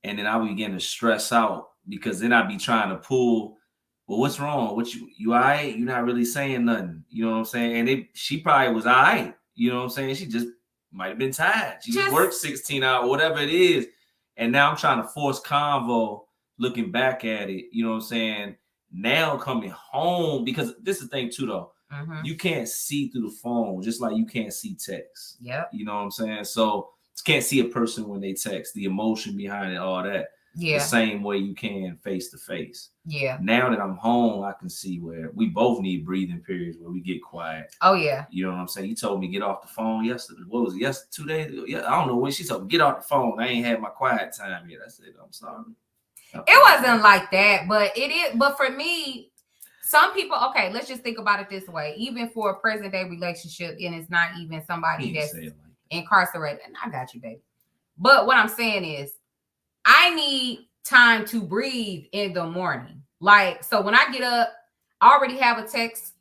S1: and then I began to stress out, because then I'd be trying to pull. Well, what's wrong? You all right? You're not really saying nothing. You know what I'm saying? And she probably was all right. You know what I'm saying? She just might have been tired. She just worked 16 hours, whatever it is. And now I'm trying to force convo, looking back at it. You know what I'm saying? Now coming home, because this is the thing too, though. You can't see through the phone, just like you can't see text.
S2: Yep.
S1: You know what I'm saying? So you can't see a person when they text, the emotion behind it, all that. the same way you can face to face.
S2: Yeah.
S1: Now that I'm home, I can see where we both need breathing periods where we get quiet.
S2: Oh yeah.
S1: You know what I'm saying? You told me get off the phone yesterday. What was it? 2 days ago? Yeah, I don't know when she told me get off the phone. I ain't had my quiet time yet. I said, I'm sorry.
S2: It wasn't like that, but it is. But for me, some people, okay, let's just think about it this way. Even for a present day relationship, and it's not even somebody that's incarcerated. And I got you, baby. But what I'm saying is, I need time to breathe in the morning. Like, so when I get up, I already have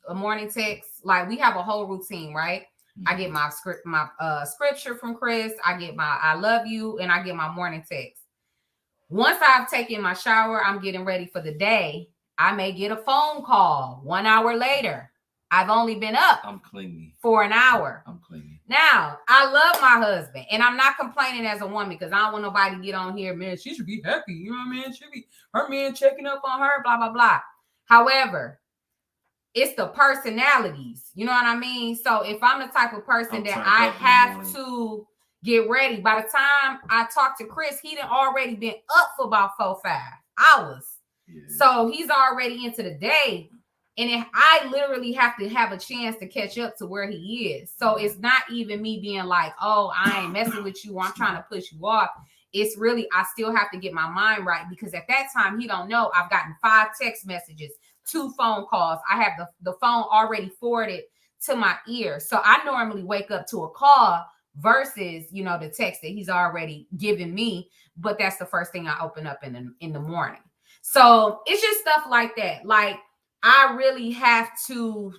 S2: a morning text. Like, we have a whole routine, right? I get my scripture from Chris. I get my I love you, and I get my morning text. Once I've taken my shower, I'm getting ready for the day. I may get a phone call 1 hour later. I've only been up for an hour.
S1: I'm clingy.
S2: Now, I love my husband, and I'm not complaining as a woman because I don't want nobody to get on here, man, she should be happy. You know what I mean? Should be her man checking up on her, blah, blah, blah. However, it's the personalities. You know what I mean? So if I'm the type of person that I have to get ready, by the time I talk to Chris, he done already been up for about 4-5 hours. Yeah. So he's already into the day. And if I literally have to have a chance to catch up to where he is. So it's not even me being like, oh, I ain't messing with you, or I'm trying to push you off. It's really, I still have to get my mind right, because at that time, he don't know I've gotten 5 text messages, 2 phone calls. I have the phone already forwarded to my ear. So I normally wake up to a call versus, you know, the text that he's already given me. But that's the first thing I open up in the morning. So it's just stuff like that. Like, I really have to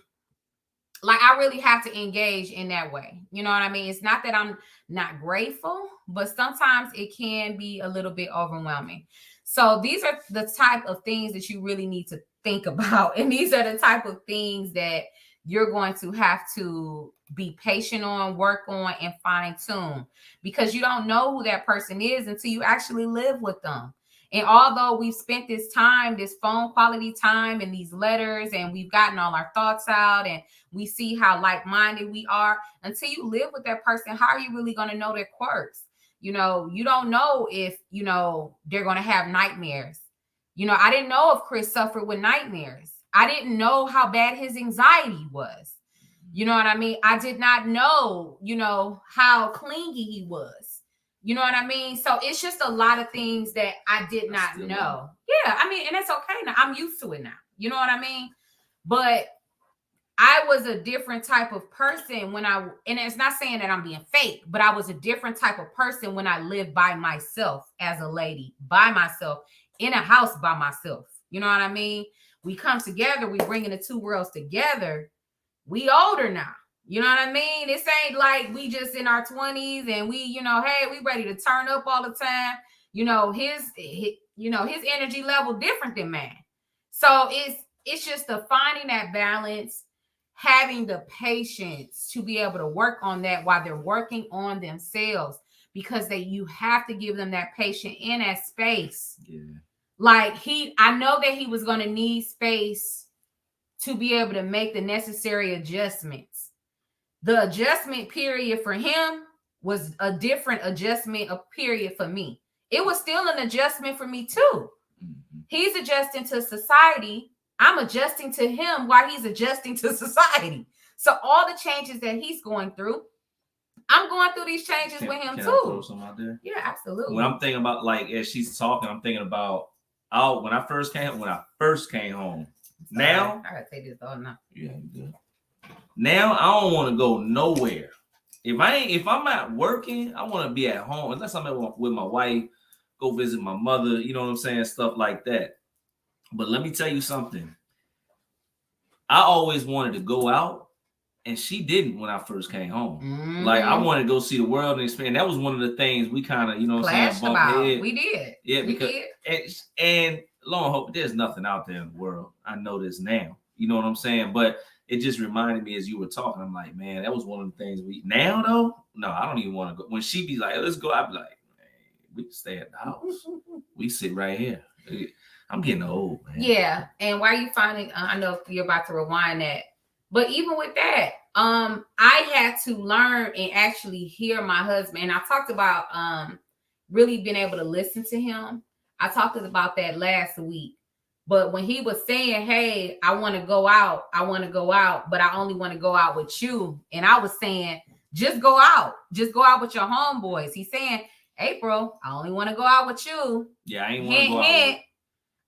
S2: engage in that way. You know what I mean? It's not that I'm not grateful, but sometimes it can be a little bit overwhelming. So these are the type of things that you really need to think about. And these are the type of things that you're going to have to be patient on, work on, and fine tune, because you don't know who that person is until you actually live with them. And although we've spent this time, this phone quality time, and these letters, and we've gotten all our thoughts out, and we see how like-minded we are, until you live with that person, how are you really going to know their quirks? You know, you don't know if, you know, they're going to have nightmares. You know, I didn't know if Chris suffered with nightmares. I didn't know how bad his anxiety was. You know what I mean? I did not know, you know, how clingy he was. You know what I mean? So it's just a lot of things that I did not know. Yeah, I mean, and it's okay now. I'm used to it now. You know what I mean? But I was a different type of person and it's not saying that I'm being fake, but I was a different type of person when I lived by myself as a lady, by myself, in a house by myself. You know what I mean? We come together, we bringing the two worlds together. We older now. You know what I mean? This ain't like we just in our 20s and we, you know, hey, we ready to turn up all the time. You know, his energy level different than mine. So it's just the finding that balance, having the patience to be able to work on that while they're working on themselves, because you have to give them that patience in that space. Yeah. Like I know that he was going to need space to be able to make the necessary adjustments. The adjustment period for him was a different adjustment period for me. It was still an adjustment for me too. Mm-hmm. He's adjusting to society. I'm adjusting to him while he's adjusting to society. So all the changes that he's going through, I'm going through these changes with him too. I throw something out there? Yeah, absolutely.
S1: When I'm thinking about, like, as she's talking, I'm thinking about when I first came home. Now
S2: I gotta say this all now.
S1: Yeah, you good. Now I don't want to go nowhere. If I'm not working, I want to be at home. Unless I'm with my wife, go visit my mother. You know what I'm saying? Stuff like that. But let me tell you something. I always wanted to go out, and she didn't when I first came home. Mm-hmm. Like, I wanted to go see the world and expand. That was one of the things we kind of, you know what I'm saying, bumped head.
S2: We did.
S1: Yeah, because and lo and hope, there's nothing out there in the world. I know this now. You know what I'm saying? But it just reminded me as you were talking. I'm like, man, that was one of the things now though. No, I don't even want to go. When she be like, let's go, I'd be like, man, we can stay at the house. We sit right here. I'm getting old, man.
S2: Yeah. And why you finding, I know you're about to rewind that, but even with that, I had to learn and actually hear my husband. And I talked about really being able to listen to him. I talked about that last week. But when he was saying, hey, I want to go out, but I only want to go out with you. And I was saying, just go out with your homeboys. He's saying, April, I only want to go out with you.
S1: Yeah, I ain't want to go out with.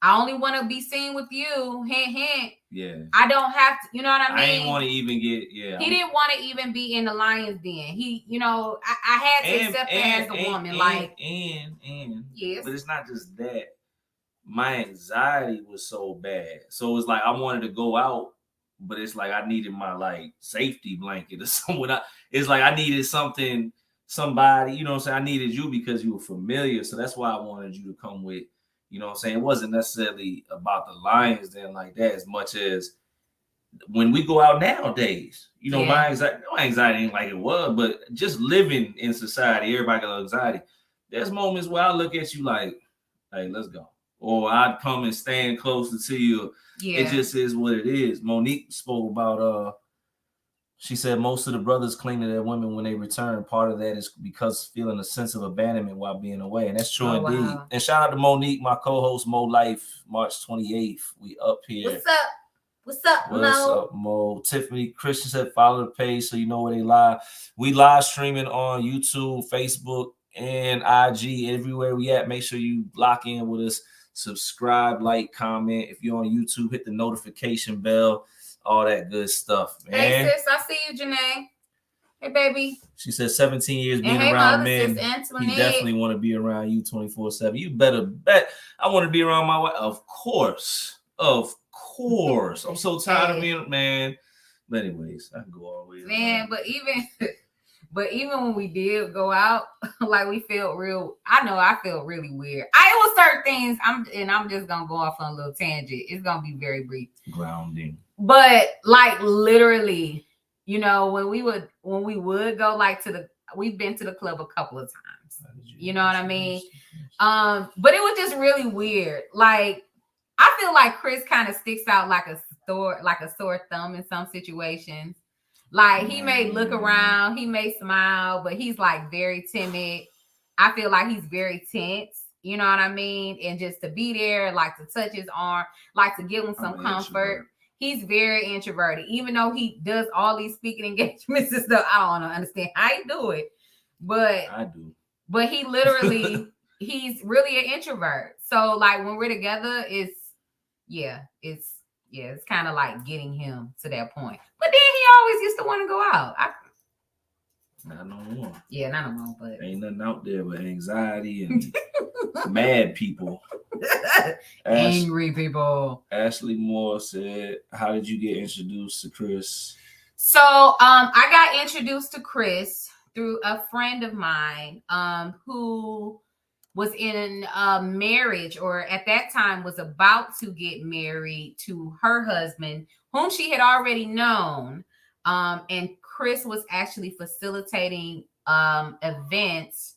S2: I only want to be seen with you. Hint, hint.
S1: Yeah.
S2: I don't have to, you know what I mean?
S1: I ain't want to even get,
S2: He didn't want to even be in the lion's den. He, you know, I had to accept it as a woman.
S1: Yes. But it's not just that. My anxiety was so bad. So it's like I wanted to go out, but it's like I needed my like safety blanket or someone. It's like I needed somebody, you know what I'm saying? I needed you because you were familiar. So that's why I wanted you to come with, you know what I'm saying? It wasn't necessarily about the lions then like that as much as when we go out nowadays, you know, my anxiety ain't like it was, but just living in society, everybody got anxiety. There's moments where I look at you like, hey, let's go. Or I'd come and stand closer to you. Yeah. It just is what it is. Monique spoke about, she said most of the brothers cling to their women when they return. Part of that is because feeling a sense of abandonment while being away. And that's true indeed. Wow. And shout out to Monique, my co-host, Mo Life, March 28th. We up here.
S2: What's up, Mo?
S1: What's up, Mo? Tiffany Christian said follow the page so you know where they live. We live streaming on YouTube, Facebook, and IG. Everywhere we at, make sure you lock in with us. Subscribe, like, comment. If you're on YouTube, hit the notification bell, all that good stuff, man.
S2: Hey, sis, I see you, Janae. Hey, baby.
S1: She said 17 years being around men. He definitely want to be around you 24/7. You better bet I want to be around my wife. Of course. I'm so tired of being, man. But anyways, I can go all the way.
S2: Man, But even when we did go out, like we felt I felt really weird. It was certain things. I'm just gonna go off on a little tangent. It's gonna be very brief.
S1: Grounding.
S2: But like literally, you know, when we would go like we've been to the club a couple of times. You know what I mean? But it was just really weird. Like I feel like Chris kind of sticks out like a sore thumb in some situations. Like he may look around, he may smile, but he's like very timid. I feel like he's very tense, you know what I mean? And just to be there, like to touch his arm, like to give him some comfort. He's very introverted, even though he does all these speaking engagements and stuff. I don't understand how he do it, but
S1: I do.
S2: But he literally, he's really an introvert. So like when we're together, it's kind of like getting him to that point. But then he always used to want to go out.
S1: Not no more.
S2: Yeah, not no more. But
S1: ain't nothing out there but anxiety and mad people.
S2: Angry people.
S1: Ashley Moore said, "How did you get introduced to Chris?"
S2: So, I got introduced to Chris through a friend of mine, who was in a marriage, or at that time was about to get married to her husband, whom she had already known. And Chris was actually facilitating events.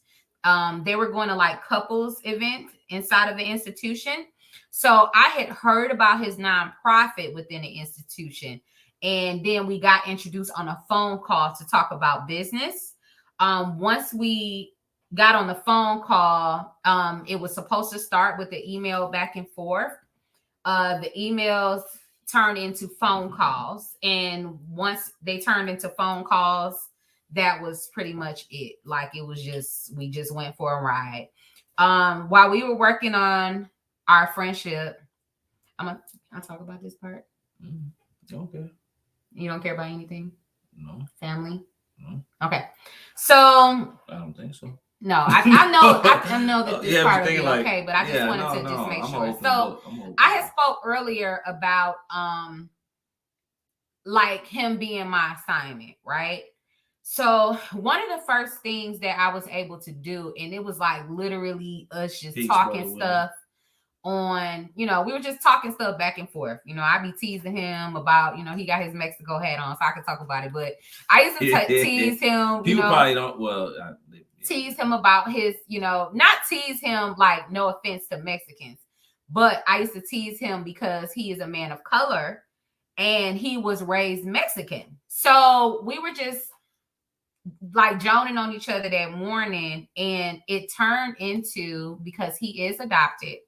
S2: They were going to like couples event inside of the institution. So I had heard about his nonprofit within the institution. And then we got introduced on a phone call to talk about business. Once we got on the phone call, it was supposed to start with the email back and forth. The emails turned into phone calls. And once they turned into phone calls, that was pretty much it. Like it was we just went for a ride. While we were working on our friendship, I'll talk about this part.
S1: Okay.
S2: You don't care about anything?
S1: No.
S2: Family?
S1: No.
S2: Okay. So
S1: I don't think so.
S2: No, I know that this part will be okay, but I just wanted to make sure. So I had spoke earlier about like him being my assignment, right? So one of the first things that I was able to do, and it was like literally us just talking stuff on, you know, we were just talking stuff back and forth. You know, I be teasing him about, you know, he got his Mexico hat on, so I could talk about it. But I used to tease him.
S1: People probably don't.
S2: Tease him about his, you know, not tease him like no offense to Mexicans, but I used to tease him because he is a man of color and he was raised Mexican. So we were just like joning on each other that morning, and it turned into, because he is adopted,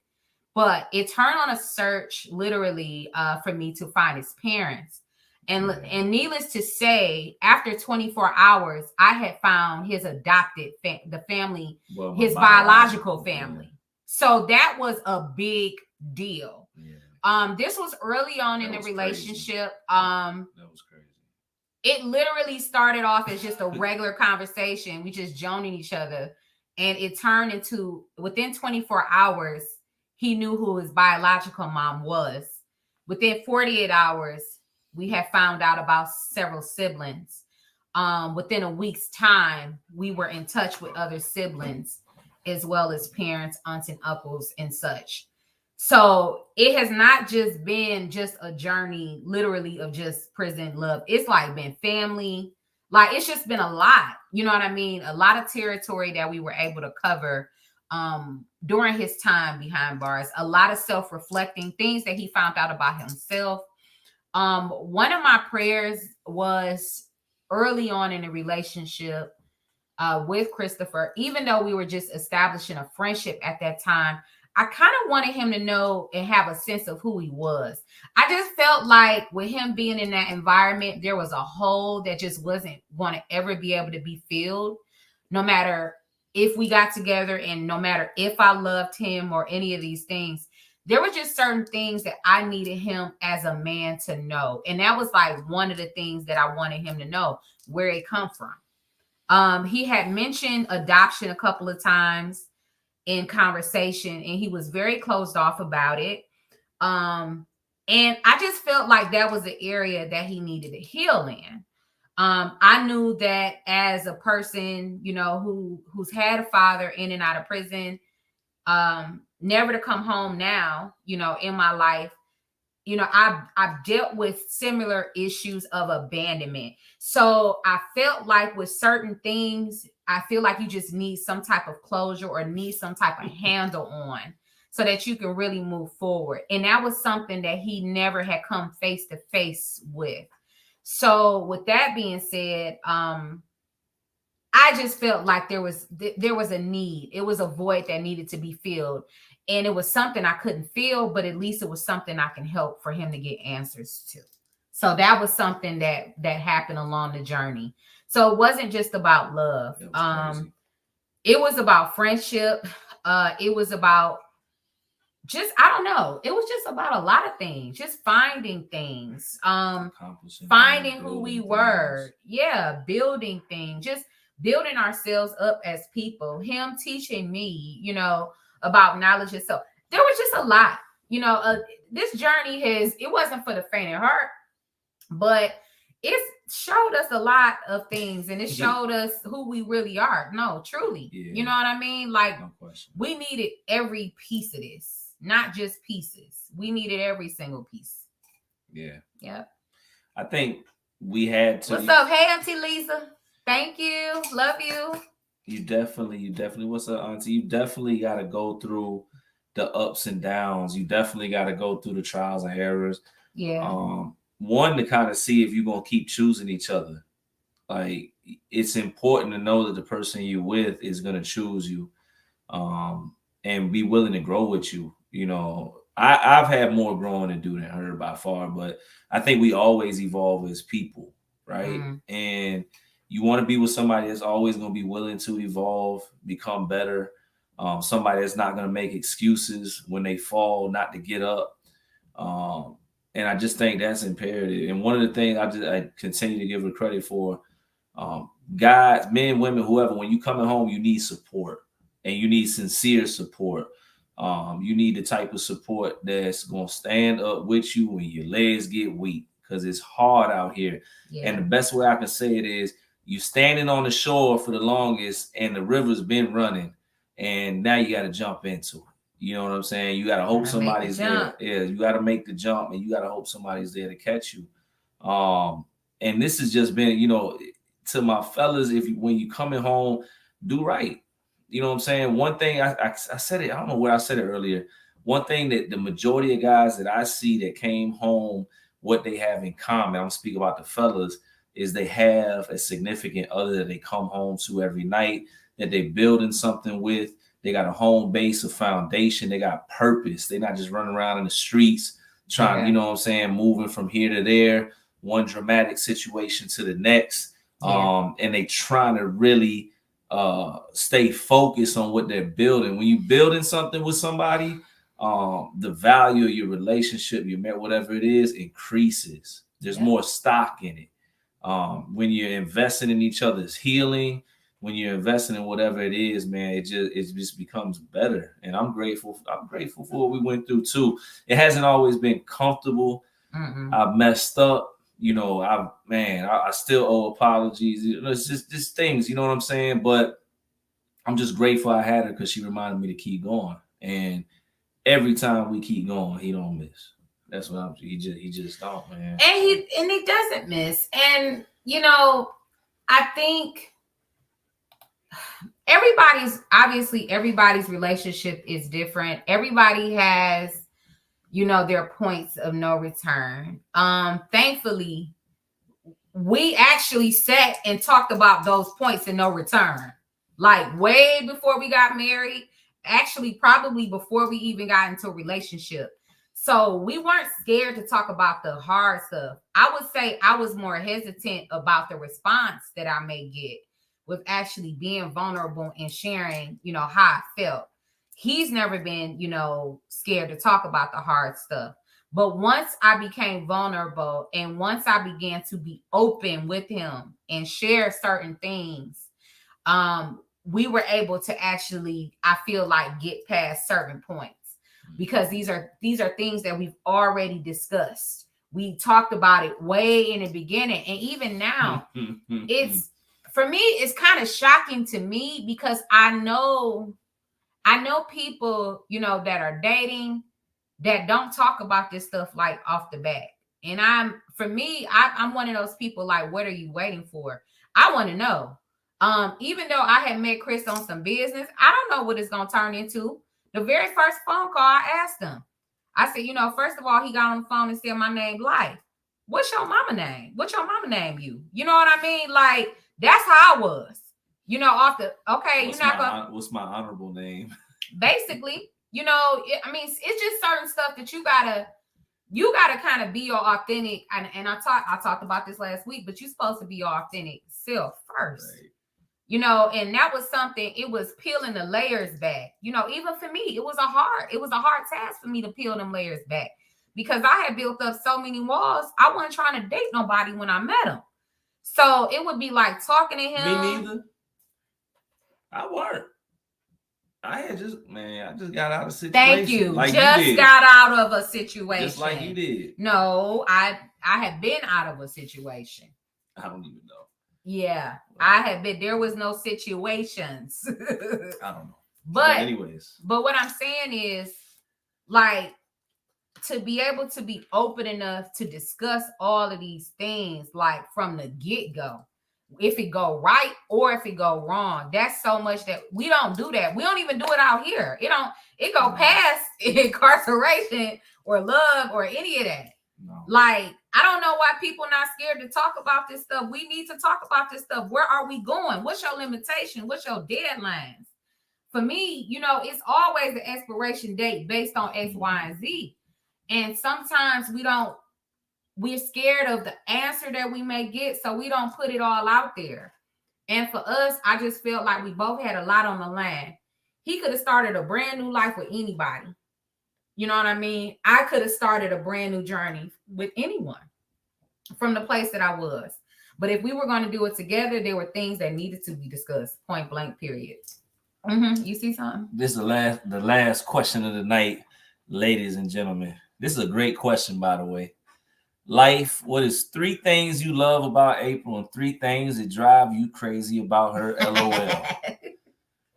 S2: but it turned on a search literally for me to find his parents. And needless to say, after 24 hours, I had found his adopted the family, his biological family. Yeah. So that was a big deal. Yeah. This was early on in the relationship. That was crazy. It literally started off as just a regular conversation. We just joning each other, and it turned into, within 24 hours, he knew who his biological mom was. Within 48 hours, we had found out about several siblings. Within a week's time, we were in touch with other siblings, as well as parents, aunts, and uncles, and such. So it has not just been just a journey, literally, of just prison love. It's like been family. Like, it's just been a lot. You know what I mean? A lot of territory that we were able to cover during his time behind bars. A lot of self-reflecting things that he found out about himself. One of my prayers was early on in the relationship with Christopher, even though we were just establishing a friendship at that time, I kind of wanted him to know and have a sense of who he was. I just felt like with him being in that environment, there was a hole that just wasn't going to ever be able to be filled, no matter if we got together and no matter if I loved him or any of these things. There were just certain things that I needed him as a man to know. And that was like one of the things that I wanted him to know, where it come from. He had mentioned adoption a couple of times in conversation, and he was very closed off about it. And I just felt like that was the area that he needed to heal in. I knew that as a person, you know, who's had a father in and out of prison, never to come home now, you know, in my life, you know, I've dealt with similar issues of abandonment. So I felt like with certain things, I feel like you just need some type of closure or need some type of handle on so that you can really move forward. And that was something that he never had come face to face with. So with that being said, I just felt like there was a need. It was a void that needed to be filled. And it was something I couldn't feel, but at least it was something I can help for him to get answers to. So that was something that happened along the journey. So it wasn't just about love. It was about friendship. It was about just, I don't know. It was just about a lot of things, just finding things, finding who we were. Yeah. Building things, just building ourselves up as people, him teaching me, you know, about knowledge itself. There was just a lot, you know, this journey it wasn't for the faint of heart, but it showed us a lot of things, and it showed us who we really are. No, truly, you know what I mean? Like, we needed every piece of this, not just pieces. We needed every single piece.
S1: Yeah.
S2: Yep.
S1: I think we had to.
S2: What's up? Hey, Auntie Lisa. Thank you. Love you.
S1: You definitely. What's up, Auntie? You definitely got to go through the ups and downs. You definitely got to go through the trials and errors.
S2: Yeah.
S1: One, to kind of see if you're gonna keep choosing each other. Like, it's important to know that the person you're with is gonna choose you, and be willing to grow with you. You know, I've had more growing to do than her by far, but I think we always evolve as people, right? Mm. And you want to be with somebody that's always going to be willing to evolve, become better. Somebody that's not going to make excuses when they fall, not to get up. And I just think that's imperative. And one of the things I continue to give her credit for, guys, men, women, whoever, when you coming home, you need support, and you need sincere support. You need the type of support that's going to stand up with you when your legs get weak, because it's hard out here. Yeah. And the best way I can say it is, you standing on the shore for the longest and the river's been running, and now you got to jump into it. You know what I'm saying? You got to hope somebody's there. Yeah, you got to make the jump, and you got to hope somebody's there to catch you. And this has just been, you know, to my fellas, when you coming home, do right. You know what I'm saying? One thing I said it, I don't know where I said it earlier. One thing that the majority of guys that I see that came home, what they have in common, I'm speaking about the fellas, is they have a significant other that they come home to every night, that they building something with. They got a home base, a foundation. They got purpose. They're not just running around in the streets trying, you know what I'm saying, moving from here to there, one dramatic situation to the next. And they trying to really stay focused on what they're building. When you're building something with somebody, the value of your relationship, your whatever it is, increases. There's more stock in it. When you're investing in each other's healing, when you're investing in whatever it is, man, it just becomes better. And I'm grateful for what we went through too. It hasn't always been comfortable. I messed up. You know, I still owe apologies. You know, it's just things, you know what I'm saying? But I'm just grateful I had her because she reminded me to keep going. And every time we keep going, he don't miss. That's what he just don't, man.
S2: And he doesn't miss. And you know, I think everybody's relationship is different. Everybody has, you know, their points of no return. Thankfully, we actually sat and talked about those points of no return, like way before we got married, actually probably before we even got into a relationship. So we weren't scared to talk about the hard stuff. I would say I was more hesitant about the response that I may get with actually being vulnerable and sharing, you know, how I felt. He's never been, you know, scared to talk about the hard stuff. But once I became vulnerable and once I began to be open with him and share certain things, we were able to actually, I feel like, get past certain points, because these are things that we've already discussed. We talked about it way in the beginning. And even now, for me, it's kind of shocking to me, because I know people, you know, that are dating that don't talk about this stuff like off the bat. And I'm one of those people like, what are you waiting for? I want to know. Even though I had met Chris on some business, I don't know what it's going to turn into. The very first phone call, I asked him, I said, you know, first of all, he got on the phone and said, my name Life. What's your mama name? What's your mama name you? You know what I mean? Like, that's how I was. You know, off the, okay, what's my
S1: honorable name?
S2: Basically, you know, I mean, it's just certain stuff that you gotta kind of be your authentic. And I talked about this last week, but you're supposed to be your authentic self first. Right. You know, and that was something, it was peeling the layers back. You know, even for me, it was a hard task for me to peel them layers back, because I had built up so many walls. I wasn't trying to date nobody when I met him. So it would be like talking to him.
S1: Me neither. I weren't. I just got out of a situation.
S2: Thank you. Like just got out of a situation.
S1: Just like you did.
S2: No, I have been out of a situation.
S1: I don't even know.
S2: Yeah, I have been. There was no situations.
S1: I don't know.
S2: But
S1: anyways.
S2: But what I'm saying is, like, to be able to be open enough to discuss all of these things, like from the get-go. If it go right or if it go wrong, that's so much that we don't do that. We don't even do it out here. It go past incarceration or love or any of that. No. Like, I don't know why people not scared to talk about this stuff. We need to talk about this stuff. Where are we going? What's your limitation? What's your deadlines? For me, you know, it's always the expiration date based on X, Y, and Z. And sometimes we're scared of the answer that we may get, so we don't put it all out there. And for us, I just felt like we both had a lot on the line. He could have started a brand new life with anybody. You know what I mean? I could have started a brand new journey with anyone from the place that I was. But if we were going to do it together, there were things that needed to be discussed, point blank, period. You see something?
S1: This is the last question of the night, ladies and gentlemen. This is a great question, by the way. Life, what is 3 things you love about April and 3 things that drive you crazy about her? LOL.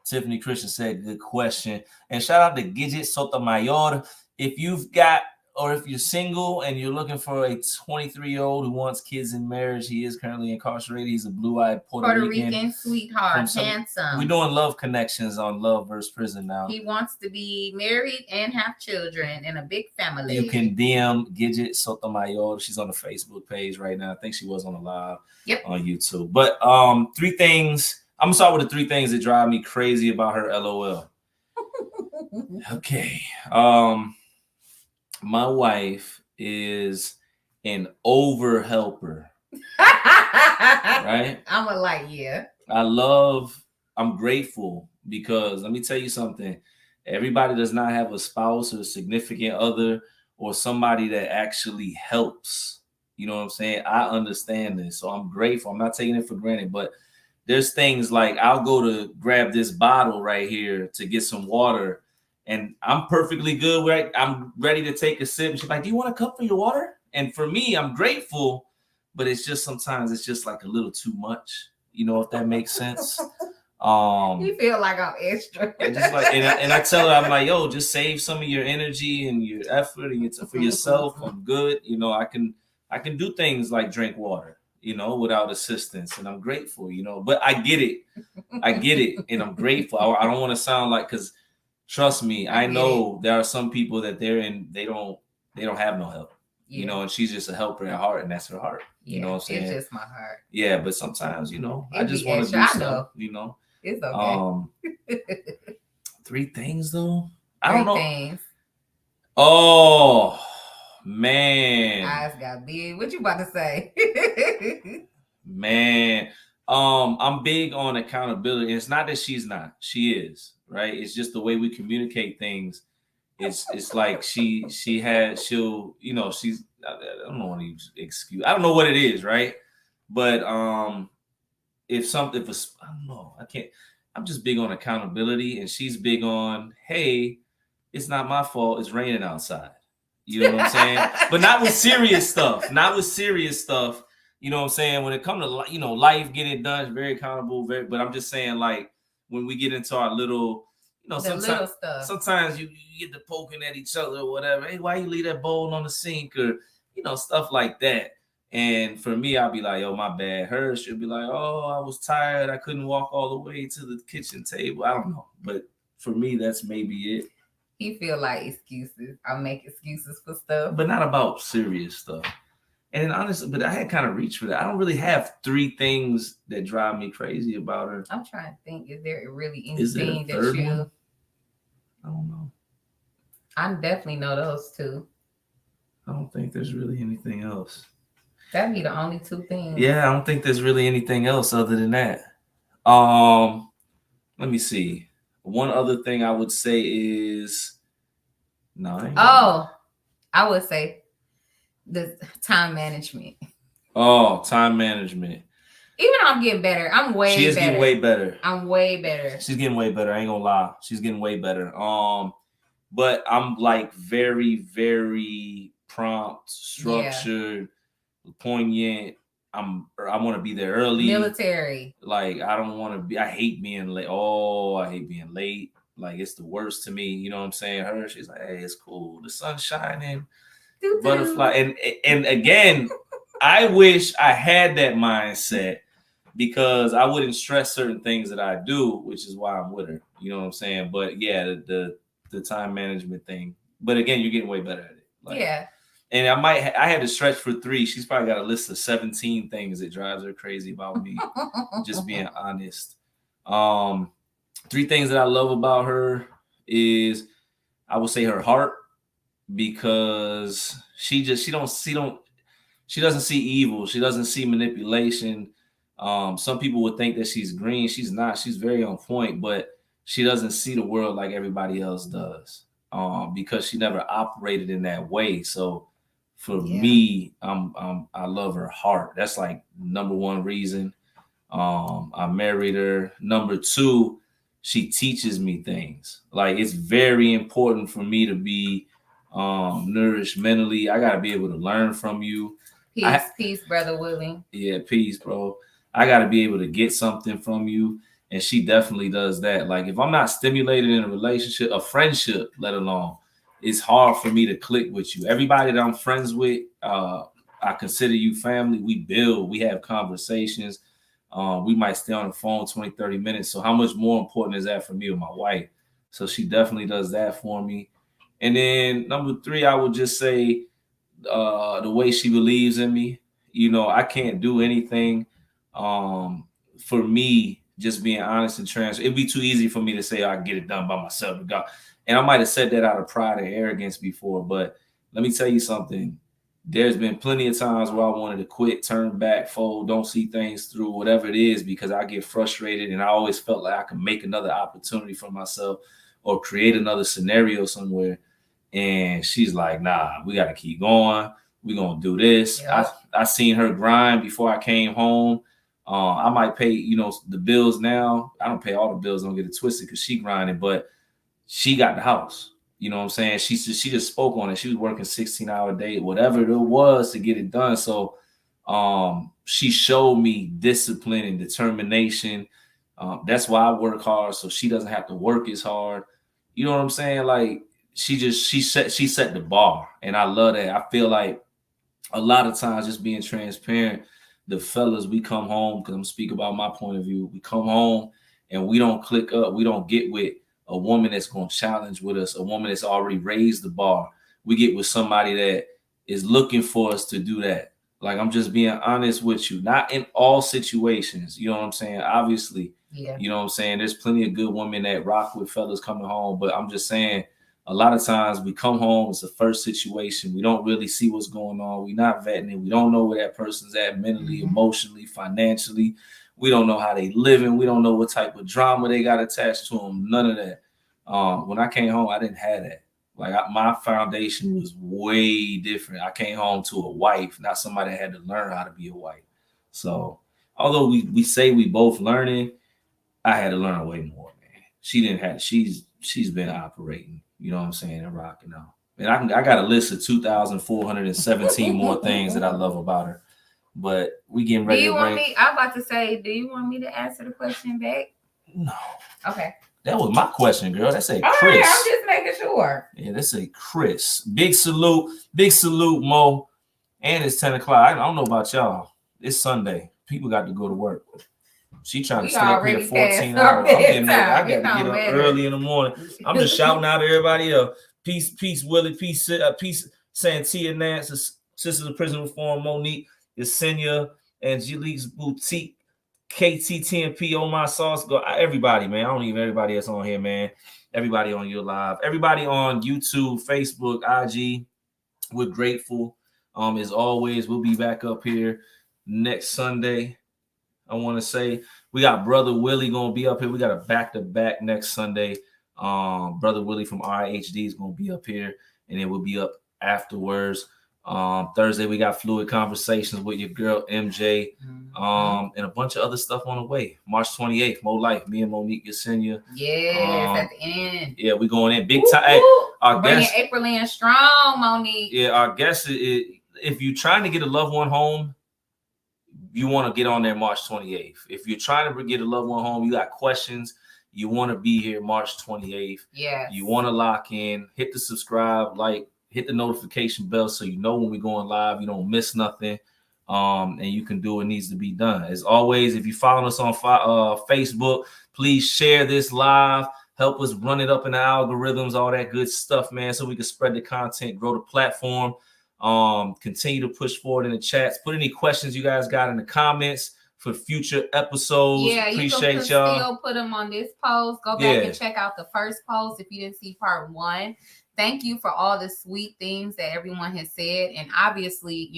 S1: Tiffany Christian said, good question. And shout out to Gidget Sotomayor. If you've got or if you're single and you're looking for a 23-year-old who wants kids in marriage, he is currently incarcerated. He's a blue-eyed Puerto Rican
S2: sweetheart, handsome.
S1: We're doing love connections on Love versus Prison now.
S2: He wants to be married and have children in a big family.
S1: You can DM Gidget Sotomayor. She's on the Facebook page right now. I think she was on the live on YouTube. But 3 things. I'm gonna start with the 3 things that drive me crazy about her. LOL. Okay. My wife is an over helper. Right?
S2: I'm like, yeah.
S1: I'm grateful because let me tell you something. Everybody does not have a spouse or a significant other or somebody that actually helps. You know what I'm saying? I understand this. So I'm grateful. I'm not taking it for granted, but there's things like I'll go to grab this bottle right here to get some water. And I'm perfectly good, right? I'm ready to take a sip. And she's like, do you want a cup for your water? And for me, I'm grateful, but it's just sometimes it's just like a little too much, you know, if that makes sense.
S2: You feel like I'm extra.
S1: Just like, and I tell her, I'm like, yo, just save some of your energy and your effort and for yourself. I'm good. You know, I can do things like drink water, you know, without assistance. And I'm grateful, you know, but I get it. And I'm grateful. I don't want to sound like, because trust me, I know there are some people that they don't have no help, you know, and she's just a helper at heart, and that's her heart. You know what I'm saying?
S2: It's just my heart.
S1: Yeah, but sometimes, you know, I just want to do stuff, you know.
S2: It's okay.
S1: 3 things though. I don't know.
S2: Things.
S1: Oh man.
S2: Eyes got big. What you about to say?
S1: Man. I'm big on accountability. It's not that she's not. She is, right? It's just the way we communicate things. It's like she'll, you know, she's, I don't know any excuse. I don't know what it is, right? But if I don't know, I'm just big on accountability, and she's big on, hey, it's not my fault, it's raining outside. You know what I'm saying? But not with serious stuff. You know what I'm saying? When it comes to, you know, life, getting it done, very accountable, but I'm just saying, like, when we get into our little, you know, sometimes you get to poking at each other or whatever. Hey, why you leave that bowl on the sink? Or, you know, stuff like that. And for me, I'll be like, oh, my bad. Her, she'll be like, oh, I was tired. I couldn't walk all the way to the kitchen table. I don't know. But for me, that's maybe it.
S2: You feel like excuses. I make excuses for stuff.
S1: But not about serious stuff. And honestly, but I had kind of reached for that. I don't really have 3 things that drive me crazy about her.
S2: I'm trying to think. Is there really anything that you...
S1: One? I don't know.
S2: I definitely know those 2.
S1: I don't think there's really anything else.
S2: That'd be the only 2 things.
S1: Yeah, I don't think there's really anything else other than that. Let me see. One other thing I would say is
S2: I would say the time management.
S1: Oh, time management.
S2: Even though I'm getting better,
S1: She is getting way better.
S2: I'm way better.
S1: She's getting way better. I ain't gonna lie. She's getting way better. But I'm like very, very prompt, structured, poignant. I want to be there early.
S2: Military.
S1: Like, I don't want to be. I hate being late. Oh, I hate being late. Like, it's the worst to me. You know what I'm saying? She's like, hey, it's cool. The sun's shining. Butterfly. And again, I wish I had that mindset, because I wouldn't stress certain things that I do, which is why I'm with her. You know what I'm saying? But yeah, the time management thing. But again, you're getting way better at it. Like, yeah. And I had to stretch for 3. She's probably got a list of 17 things that drives her crazy about me. Just being honest. 3 things that I love about her is, I would say, her heart, because she doesn't see evil. She doesn't see manipulation. Some people would think that she's green. She's not. She's very on point, but she doesn't see the world like everybody else does, because she never operated in that way. So for me, I love her heart. That's like number 1 reason. I married her. Number 2, she teaches me things. Like, it's very important for me to be nourished mentally. I gotta be able to learn from you.
S2: Peace, brother Willie.
S1: Yeah, peace, bro. I gotta be able to get something from you, and she definitely does that. Like, if I'm not stimulated in a relationship, a friendship, let alone, it's hard for me to click with you. Everybody that I'm friends with, I consider you family. We build, we have conversations. We might stay on the phone 20, 30 minutes. So how much more important is that for me with my wife? So she definitely does that for me. And then number three, I would just say the way she believes in me. You know, I can't do anything um, for me, just being honest and transparent. It'd be too easy for me to say I can get it done by myself. And I might have said that out of pride and arrogance before, but let me tell you something. There's been plenty of times where I wanted to quit, turn back, fold, don't see things through, whatever it is, because I get frustrated and I always felt like I could make another opportunity for myself or create another scenario somewhere. And she's like, nah, we got to keep going. We're going to do this. Yep. I seen her grind before I came home. I might pay, the bills now. I don't pay all the bills. Don't get it twisted because she grinding, but she got the house. You know what I'm saying? She just spoke on it. She was working 16-hour day, whatever it was to get it done. So she showed me discipline and determination. That's why I work hard, so she doesn't have to work as hard. You know what I'm saying? Like she set the bar, and I love that. I feel like a lot of times, just being transparent, the fellas, we come home, because I'm speaking about my point of view. We come home and we don't click up. We don't get with a woman that's going to challenge with us, a woman that's already raised the bar. We get with somebody that is looking for us to do that. Like, I'm just being honest with you. Not in all situations, you know what I'm saying? Obviously, you know what I'm saying? There's plenty of good women that rock with fellas coming home, but I'm just saying, a lot of times we come home, it's the first situation. We don't really see what's going on. We're not vetting it. We don't know where that person's at mentally, emotionally, financially. We don't know how they living. We don't know what type of drama they got attached to them. None of that. When I came home, I didn't have that. Like my foundation was way different. I came home to a wife, not somebody that had to learn how to be a wife. So although we say we both learning, I had to learn way more, man. She didn't have. She's been operating. You know what I'm saying, and rocking out. And I got a list of 2,417 more things that I love about her. But we getting ready.
S2: Do you want me? I'm about to say, do you want me to answer the question back?
S1: No.
S2: Okay.
S1: That was my question, girl. That's a Chris.
S2: All right, I'm just making sure.
S1: Yeah, that's a Chris. Big salute, Mo. And it's 10 o'clock. I don't know about y'all. It's Sunday. People got to go to work. She trying to stay up here 14 hours. I got to get up early in the morning. I'm just shouting out to everybody else. Peace, Willie. Peace, Santia Nance, Sisters of Prison Reform, Monique, Yesenia, Angelique's Boutique, KTTMP, Oh My Sauce. Go, everybody, man. I don't even everybody that's on here, man. Everybody on your live. Everybody on YouTube, Facebook, IG. We're grateful. As always, we'll be back up here next Sunday. I want to say we got Brother Willie going to be up here. We got a back-to-back next Sunday. Brother Willie from RHD is going to be up here, and then we'll be up afterwards. Thursday, we got Fluid Conversations with your girl, MJ, and a bunch of other stuff on the way. March 28th, Mo Life, me and Monique Yesenia.
S2: Yes, at the end.
S1: Yeah, we going in big time. Hey,
S2: our guest, April in strong, Monique.
S1: Yeah, our guest, if you're trying to get a loved one home, you want to get on there March 28th. If you're trying to get a loved one home, you got questions, you want to be here March 28th.
S2: Yeah.
S1: You want to lock in, hit the subscribe, hit the notification bell so you know when we're going live, you don't miss nothing. And you can do what needs to be done. As always, if you follow us on Facebook, please share this live. Help us run it up in the algorithms, all that good stuff, man, so we can spread the content, grow the platform. Continue to push forward in the chats. Put any questions you guys got in the comments for future episodes.
S2: Yeah,
S1: appreciate
S2: you can
S1: y'all.
S2: Still put them on this post. Go back and check out the first post if you didn't see part 1. Thank you for all the sweet things that everyone has said, and obviously,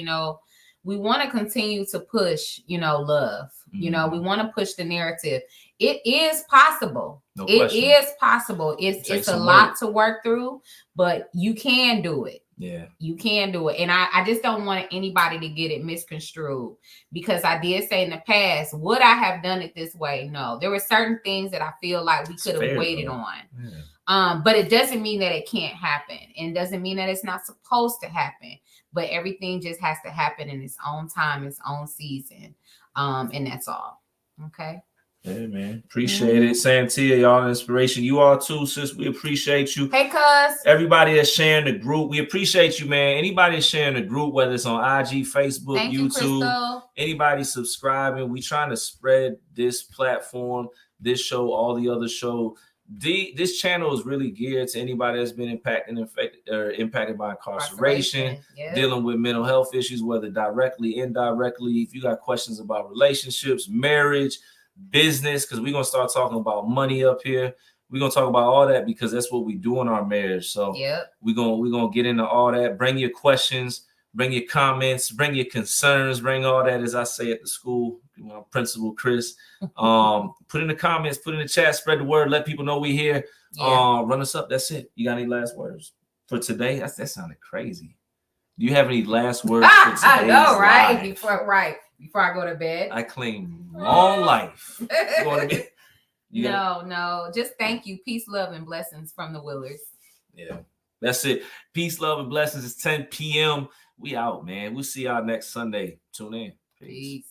S2: we want to continue to push, love. Mm-hmm. We want to push the narrative. It is possible. It is possible. It's a lot to work through, but you can do it.
S1: Yeah,
S2: you can do it. And I just don't want anybody to get it misconstrued, because I did say in the past, would I have done it this way? No, there were certain things that I feel like we could have waited on. Yeah. But it doesn't mean that it can't happen. And it doesn't mean that it's not supposed to happen. But everything just has to happen in its own time, its own season. And that's all. Okay.
S1: Yeah, man. Appreciate it. Santia, y'all inspiration. You all too, sis. We appreciate you.
S2: Hey, cuz.
S1: Everybody that's sharing the group, we appreciate you, man. Anybody that's sharing the group, whether it's on IG, Facebook,
S2: Thank you,
S1: YouTube,
S2: Crystal.
S1: anybody subscribing, we trying to spread this platform, this show, all the other show. This channel is really geared to anybody that's been impacted by incarceration,
S2: Yep.
S1: dealing with mental health issues, whether directly, indirectly. If you got questions about relationships, marriage, business, because we're gonna start talking about money up here. We're gonna talk about all that because that's what we do in our marriage. So
S2: yep.
S1: we're gonna get into all that. Bring your questions, bring your comments, bring your concerns, bring all that, as I say at the school, Principal Chris. Put in the comments, put in the chat, spread the word, let people know we here.
S2: Yeah.
S1: Run us up. That's it. You got any last words for today? That sounded crazy. Do you have any last words for today?
S2: I know, right? Before I go to bed.
S1: I claim long life.
S2: No. Just thank you. Peace, love, and blessings from the Willers.
S1: Yeah. That's it. Peace, love, and blessings. It's 10 p.m. We out, man. We'll see y'all next Sunday. Tune in. Peace.